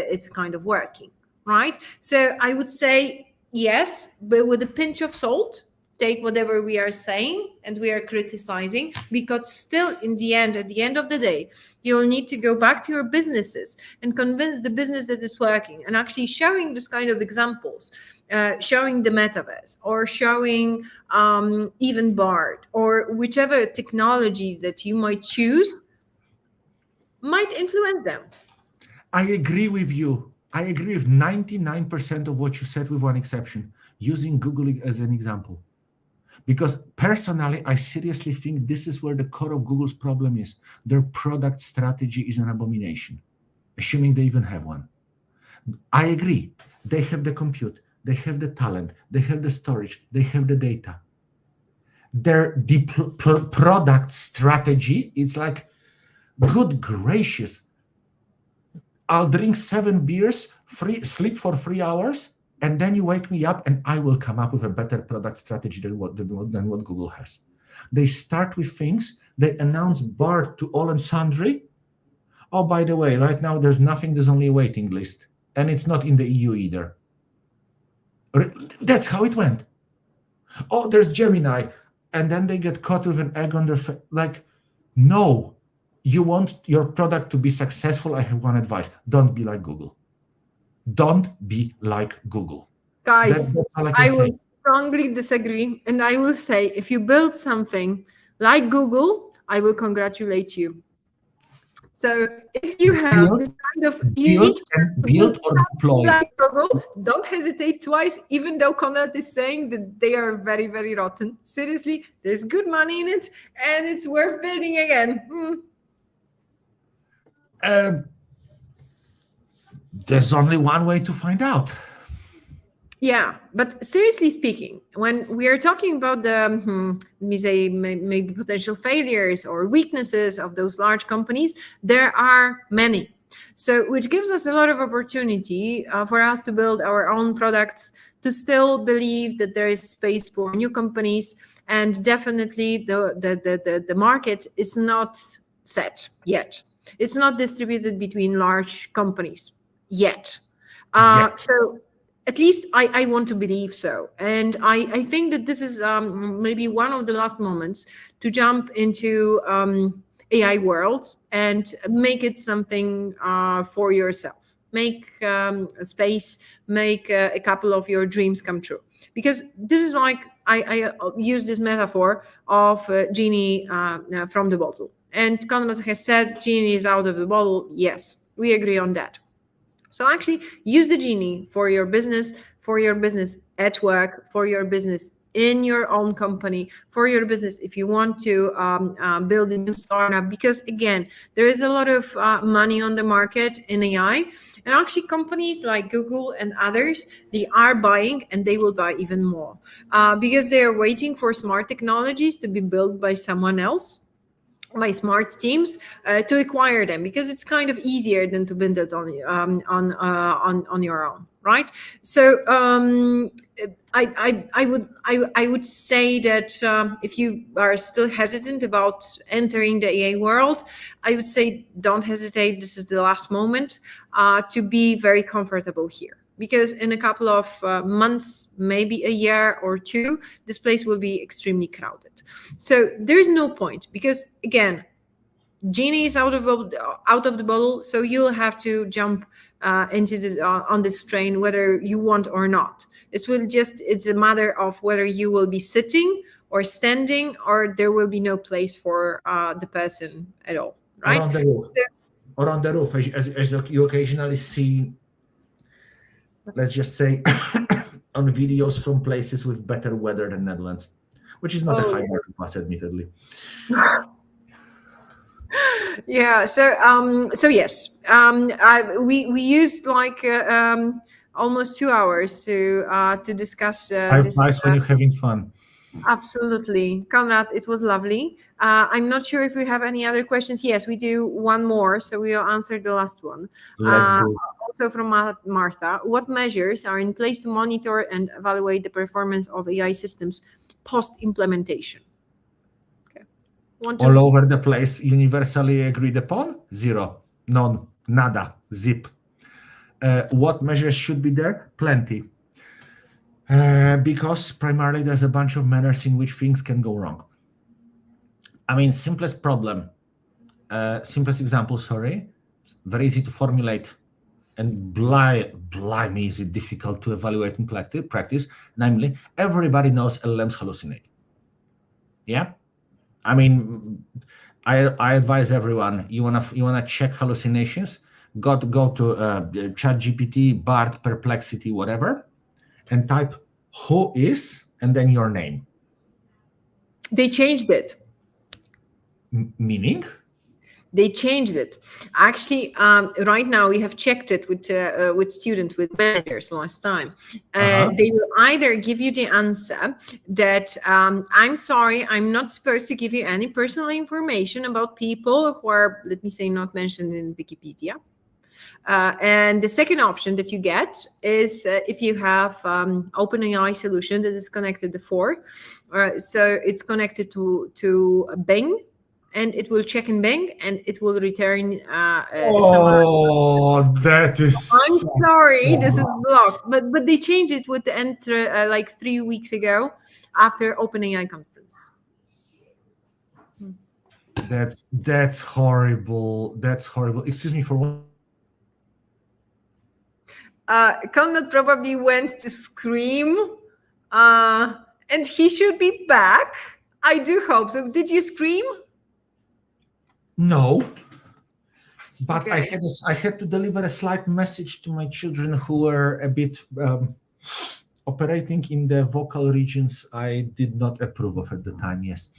it's kind of working, right? So I would say yes, but with a pinch of salt. Take whatever we are saying and we are criticizing, because still at the end of the day, you'll need to go back to your businesses and convince the business that it's working, and actually showing this kind of examples, showing the metaverse or showing even BART or whichever technology that you might choose might influence them. I agree with you. I agree with 99% of what you said, with one exception, using Google as an example. Because personally, I seriously think this is where the core of Google's problem is. Their product strategy is an abomination, assuming they even have one. I agree. They have the compute, they have the talent, they have the storage, they have the data. Their product strategy is like, good gracious, I'll drink 7 beers, sleep for 3 hours, and then you wake me up and I will come up with a better product strategy than what Google has. They start with things, they announce BART to all and sundry. Oh, by the way, right now there's nothing, there's only a waiting list. And it's not in the EU either. That's how it went. Oh, there's Gemini. And then they get caught with an egg on their face. Like, no, you want your product to be successful. I have one advice. Don't be like Google. Don't be like Google. Guys, That's all I can I say. will strongly disagree, and I will say if you build something like Google, I will congratulate you. So if you have Build, this kind of build and build or deploy. like Google, don't hesitate twice, even though Konrad is saying that they are very, very rotten. Seriously, there's good money in it, and it's worth building again. There's only one way to find out. Yeah, but seriously speaking, when we are talking about the, let me say, maybe potential failures or weaknesses of those large companies, there are many. So, which gives us a lot of opportunity for us to build our own products, to still believe that there is space for new companies, and definitely the market is not set yet. It's not distributed between large companies yet. So at least I want to believe so. And I think that this is maybe one of the last moments to jump into AI world and make it something for yourself. Make a space, make a couple of your dreams come true. Because this is like, I use this metaphor of genie from the bottle. And Konrad has said genie is out of the bottle. Yes, we agree on that. So actually use the genie for your business at work, for your business in your own company, for your business if you want to build a new startup. Because again, there is a lot of money on the market in AI. And actually companies like Google and others, they are buying, and they will buy even more because they are waiting for smart technologies to be built by someone else, by smart teams, to acquire them, because it's kind of easier than to build it on your own, right? So I would say that if you are still hesitant about entering the AI world, I would say don't hesitate. This is the last moment to be very comfortable here. Because in a couple of months, maybe a year or two, this place will be extremely crowded. So there is no point, because again, genie is out of the bottle, so you'll have to jump into the on this train whether you want or not. It's a matter of whether you will be sitting or standing, or there will be no place for the person at all, right? Or on the roof. Or on the roof, as you occasionally see, let's just say, on videos from places with better weather than Netherlands, which is not a high market class, admittedly. Yeah. So yes, we used like almost 2 hours to discuss this. Nice when you're having fun. Absolutely, Konrad, it was lovely. I'm not sure if we have any other questions. Yes, we do one more, so we'll answer the last one. Let's do. Also from Martha, what measures are in place to monitor and evaluate the performance of AI systems post-implementation? Okay. All over the place, universally agreed upon? Zero, none, nada, zip. What measures should be there? Plenty. Because primarily there's a bunch of manners in which things can go wrong. I mean, simplest example, very easy to formulate, and blimey, is it difficult to evaluate in practice. Namely, everybody knows LLMs hallucinate. Yeah? I mean, I advise everyone, you wanna check hallucinations, go to ChatGPT, Bard, Perplexity, whatever, and type who is, and then your name. They changed it. Meaning? They changed it. Actually, right now we have checked it with students, with managers last time. They will either give you the answer that I'm sorry, I'm not supposed to give you any personal information about people who are, let me say, not mentioned in Wikipedia. And the second option that you get is if you have OpenAI solution that is connected to 4. So it's connected to Bing, and it will check in Bing, and it will return. That is. I'm sorry, this is blocked, but they changed it with the enter like 3 weeks ago after OpenAI conference. That's horrible. That's horrible. Excuse me for one. Konrad probably went to scream, and he should be back. I do hope so. Did you scream? No, but Okay. I had to deliver a slight message to my children who were a bit operating in the vocal regions I did not approve of at the time. Yes.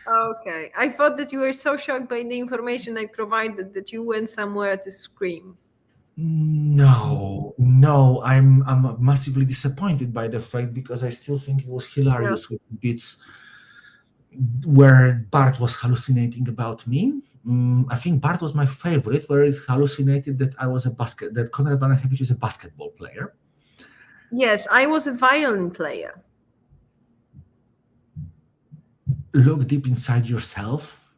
Okay. I thought that you were so shocked by the information I provided that you went somewhere to scream. No, I'm massively disappointed by the fact, because I still think it was hilarious with bits where Bart was hallucinating about me. I think Bart was my favorite, where it hallucinated that that Konrad Banachewicz is a basketball player. Yes, I was a violin player. Look deep inside yourself,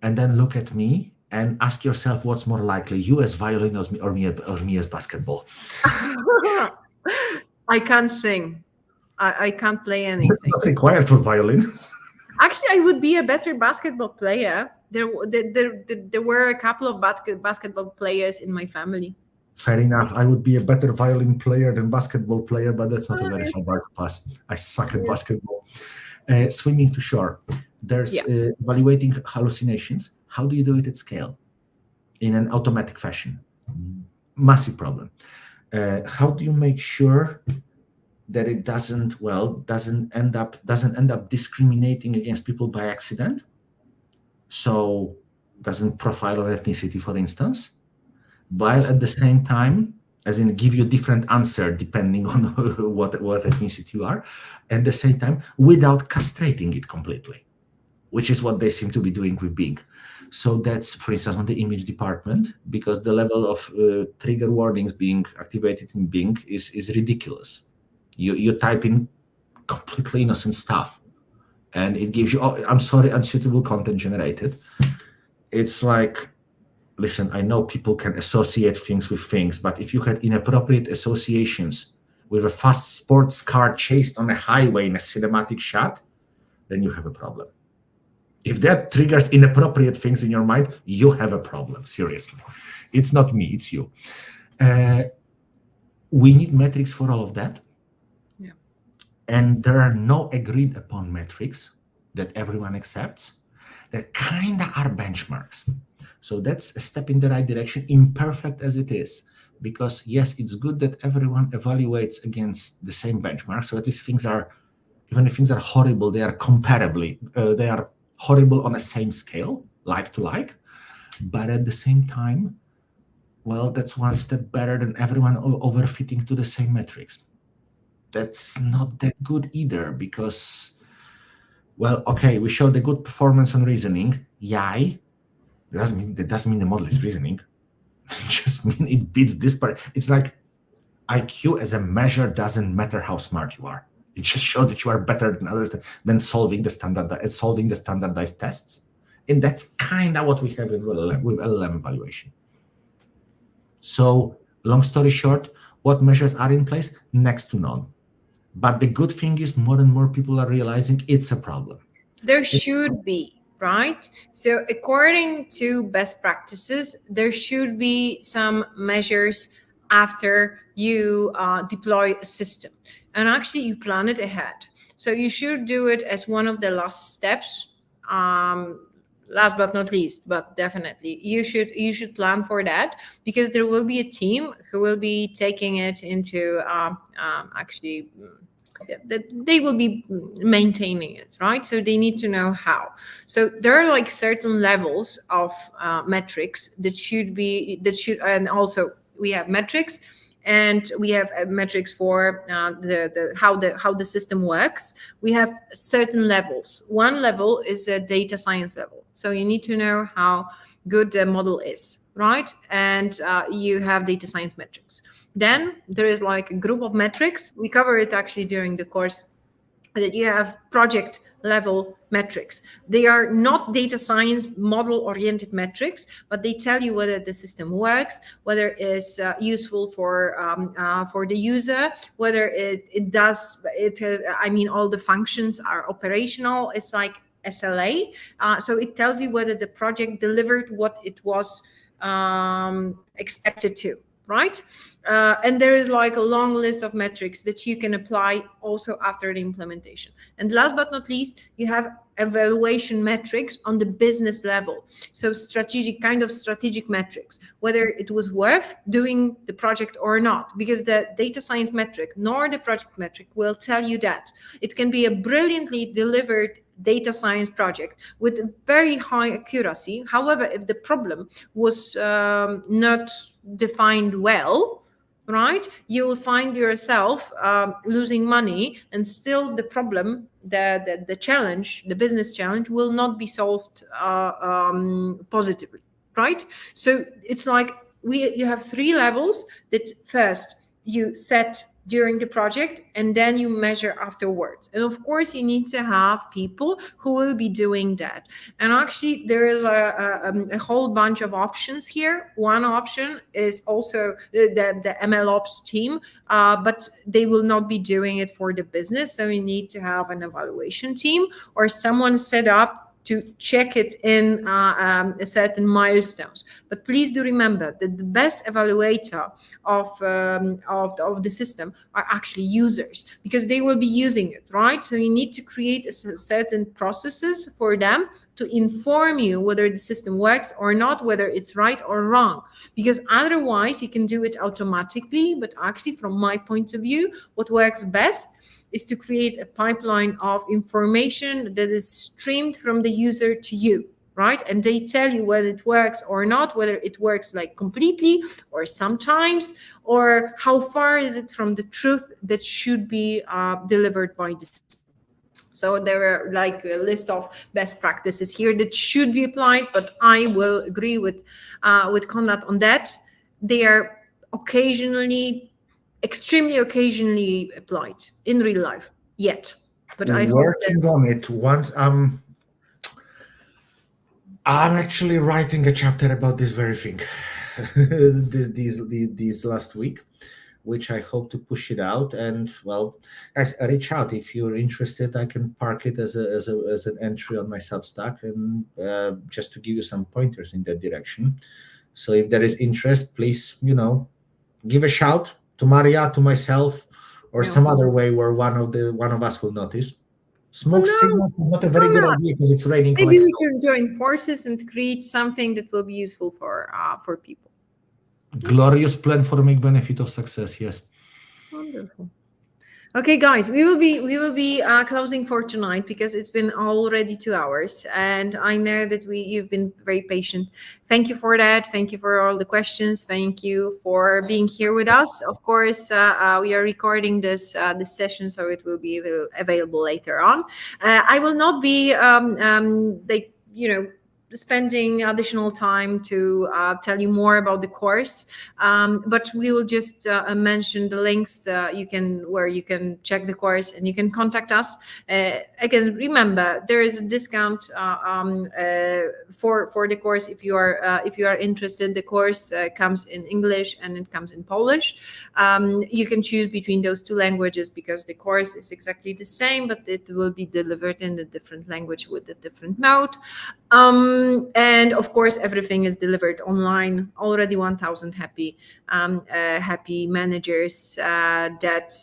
and then look at me and ask yourself what's more likely: you as violin, or me as basketball. I can't sing. I can't play anything. It's not required for violin. Actually, I would be a better basketball player. There were a couple of basketball players in my family. Fair enough. I would be a better violin player than basketball player, but that's not a very hard bar to pass. I suck at basketball. Swimming to shore. There's evaluating hallucinations. How do you do it at scale? In an automatic fashion. Massive problem. How do you make sure that it doesn't end up discriminating against people by accident? So doesn't profile on ethnicity, for instance, while at the same time, as in give you a different answer depending on what ethnicity you are, at the same time, without castrating it completely, which is what they seem to be doing with Bing. So that's, for instance, on the image department, because the level of trigger warnings being activated in Bing is ridiculous. You type in completely innocent stuff, and it gives you, oh, I'm sorry, unsuitable content generated. It's like, listen, I know people can associate things with things, but if you had inappropriate associations with a fast sports car chased on a highway in a cinematic shot, then you have a problem. If that triggers inappropriate things in your mind, you have a problem, seriously. It's not me, it's you. We need metrics for all of that. Yeah. And there are no agreed upon metrics that everyone accepts. There kind of are benchmarks. So that's a step in the right direction, imperfect as it is. Because yes, it's good that everyone evaluates against the same benchmark. So at least even if things are horrible, they are they are horrible on a same scale, like to like. But at the same time, well, that's one step better than everyone overfitting to the same metrics. That's not that good either, because, well, okay, we showed a good performance on reasoning. Yay. That doesn't mean the model is reasoning. It just means it beats this part. It's like IQ as a measure doesn't matter how smart you are. It just shows that you are better than others than solving the standardized tests. And that's kind of what we have with LLM evaluation. So long story short, what measures are in place? Next to none. But the good thing is more and more people are realizing it's a problem. There should be, right? So according to best practices, there should be some measures after you deploy a system. And actually you plan it ahead. So you should do it as one of the last steps. Last but not least, but definitely you should plan for that, because there will be a team who will be taking it into actually they will be maintaining it, right? So they need to know how. So there are like certain levels of metrics that should, and also we have metrics, and we have metrics for how the system works. We have certain levels. One level is a data science level. So you need to know how good the model is, right? And you have data science metrics. Then there is like a group of metrics. We cover it actually during the course, that you have project level metrics. They are not data science model oriented metrics, but they tell you whether the system works, whether it's useful for the user, whether it does it. All the functions are operational. It's like SLA. So it tells you whether the project delivered what it was expected to. right? And there is like a long list of metrics that you can apply also after the implementation. And last but not least, you have evaluation metrics on the business level. So strategic metrics, whether it was worth doing the project or not, because the data science metric nor the project metric will tell you that. It can be a brilliantly delivered data science project with very high accuracy. However, if the problem was not defined well, right, you will find yourself losing money, and still the problem, the challenge, the business challenge will not be solved positively, right? So it's like you have three levels that first you set during the project, and then you measure afterwards. And of course, you need to have people who will be doing that. And actually, there is a whole bunch of options here. One option is also the MLOps team, but they will not be doing it for the business. So you need to have an evaluation team or someone set up to check it in certain milestones. But please do remember that the best evaluator of the system are actually users, because they will be using it, right? So you need to create certain processes for them to inform you whether the system works or not, whether it's right or wrong. Because otherwise you can do it automatically. But actually, from my point of view, what works best is to create a pipeline of information that is streamed from the user to you, right? And they tell you whether it works or not, whether it works like completely or sometimes, or how far is it from the truth that should be delivered by the system. So there are like a list of best practices here that should be applied, but I will agree with Konrad on that. They are extremely occasionally applied in real life yet. But I hope working on it once. I'm actually writing a chapter about this very thing these last week, which I hope to push it out. And well, guys, reach out if you're interested. I can park it as an entry on my Substack, and just to give you some pointers in that direction. So if there is interest, please, give a shout to Maria, to myself, or some other way where one of us will notice. Smoke signals is not a very good idea because it's raining. Maybe we can join forces and create something that will be useful for people. Glorious plan for make benefit of success. Yes. Wonderful. Okay, guys, we will be closing for tonight because it's been already 2 hours, and I know that you've been very patient. Thank you for that. Thank you for all the questions. Thank you for being here with us. Of course, we are recording this session, so it will be available later on. I will not be spending additional time to tell you more about the course, but we will just mention the links where you can check the course and you can contact us. Again, remember, there is a discount for the course if you are interested. The course comes in English and it comes in Polish. You can choose between those two languages because the course is exactly the same, but it will be delivered in a different language with a different mode. And of course, everything is delivered online. Already 1,000 happy managers that,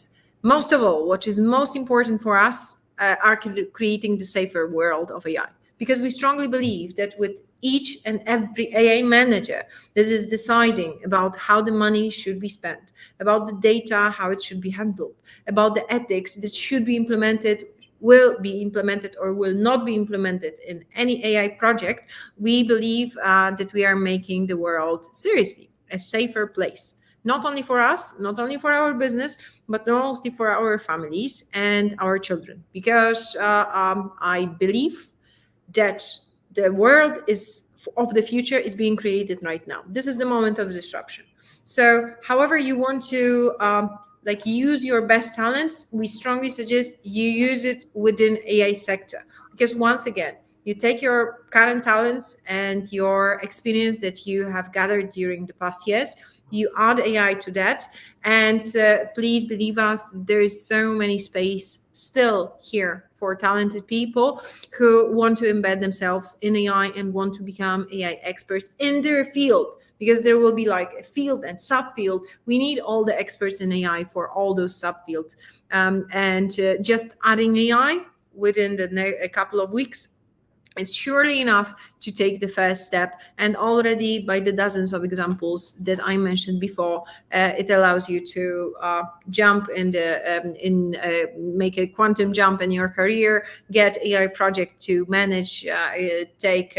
most of all, what is most important for us, are creating the safer world of AI. Because we strongly believe that with each and every AI manager that is deciding about how the money should be spent, about the data, how it should be handled, about the ethics that should be implemented, will be implemented or will not be implemented in any AI project, we believe that we are making the world seriously a safer place. Not only for us, not only for our business, but mostly for our families and our children. Because I believe that the world of the future is being created right now. This is the moment of disruption. So however you want to use your best talents, we strongly suggest you use it within AI sector. Because once again, you take your current talents and your experience that you have gathered during the past years, you add AI to that, and please believe us, there is so many space still here for talented people who want to embed themselves in AI and want to become AI experts in their field, because there will be like a field and subfield. We need all the experts in AI for all those subfields. And just adding AI within a couple of weeks, it's surely enough to take the first step. And already by the dozens of examples that I mentioned before, it allows you to jump make a quantum jump in your career, get AI project to manage, take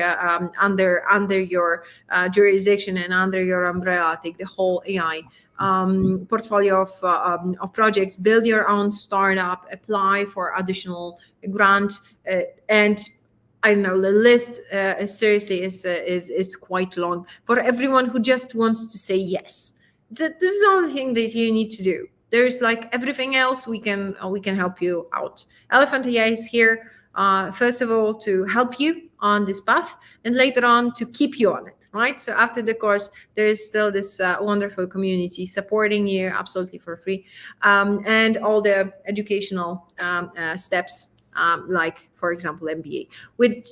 under your jurisdiction and under your umbrella, take the whole AI portfolio of projects, build your own startup, apply for additional grant, and I know the list seriously is quite long for everyone who just wants to say yes. This is the only thing that you need to do. There's like everything else we can help you out. Elephant AI is here first of all to help you on this path, and later on to keep you on it. Right. So after the course, there is still this wonderful community supporting you absolutely for free, and all the educational steps. Like, for example, MBA. With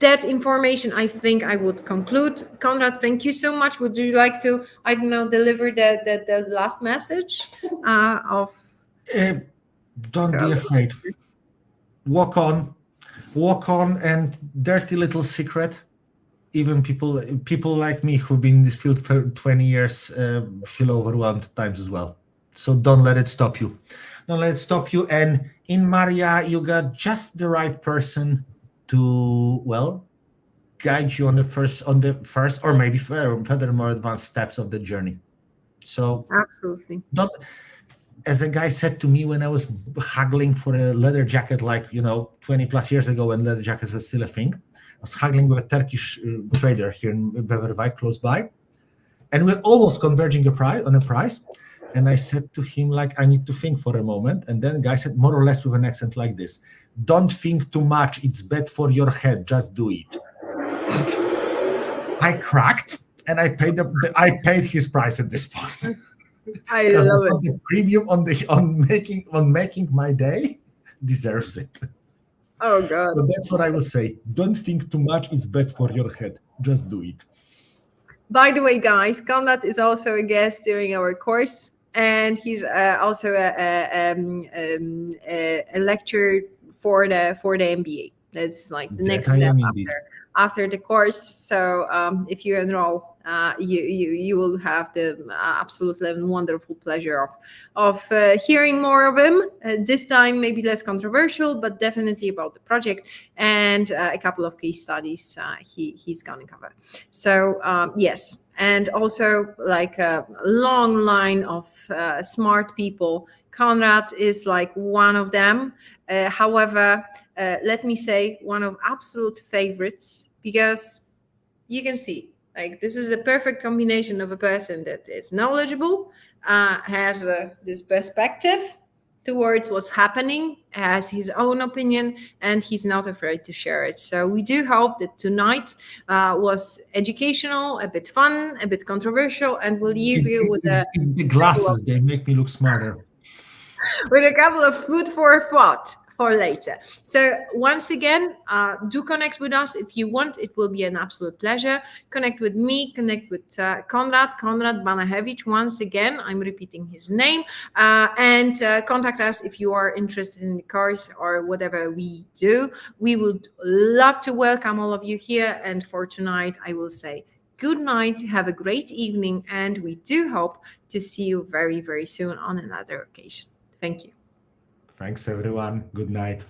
that information, I think I would conclude. Konrad, thank you so much. Would you like to, I don't know, deliver the last message of? Don't be afraid. Walk on, and dirty little secret. Even people like me who've been in this field for 20 years feel overwhelmed at times as well. So don't let it stop you. Don't let it stop you. And in Maria, you got just the right person to, well, guide you on the first, or maybe further more advanced steps of the journey. So absolutely. As a guy said to me when I was haggling for a leather jacket, like 20 plus years ago, when leather jackets was still a thing, I was haggling with a Turkish trader here in Beverwijk, close by, and we're almost converging on a price. And I said to him, like, I need to think for a moment. And then the guy said, more or less with an accent like this: don't think too much. It's bad for your head. Just do it. I cracked, and I paid his price at this point. I love it. The premium on making my day deserves it. Oh God. So that's what I will say. Don't think too much. It's bad for your head. Just do it. By the way, guys, Konrad is also a guest during our course. And he's also a lecturer for the MBA. That's like the next step after the course. So if you enroll, you will have the absolutely wonderful pleasure of hearing more of him. This time maybe less controversial, but definitely about the project and a couple of case studies he's going to cover. So yes. And also like a long line of smart people. Konrad is like one of them. However, let me say one of absolute favorites, because you can see like this is a perfect combination of a person that is knowledgeable, has this perspective towards what's happening, has his own opinion, and he's not afraid to share it. So we do hope that tonight was educational, a bit fun, a bit controversial, and we'll leave you with it's the glasses. They make me look smarter. With a couple of food for thought for later. So once again, do connect with us if you want. It will be an absolute pleasure. Connect with me, connect with Konrad Banachewicz. Once again, I'm repeating his name, and contact us if you are interested in the course or whatever we do. We would love to welcome all of you here. And for tonight, I will say good night, have a great evening, and we do hope to see you very, very soon on another occasion. Thank you. Thanks, everyone. Good night.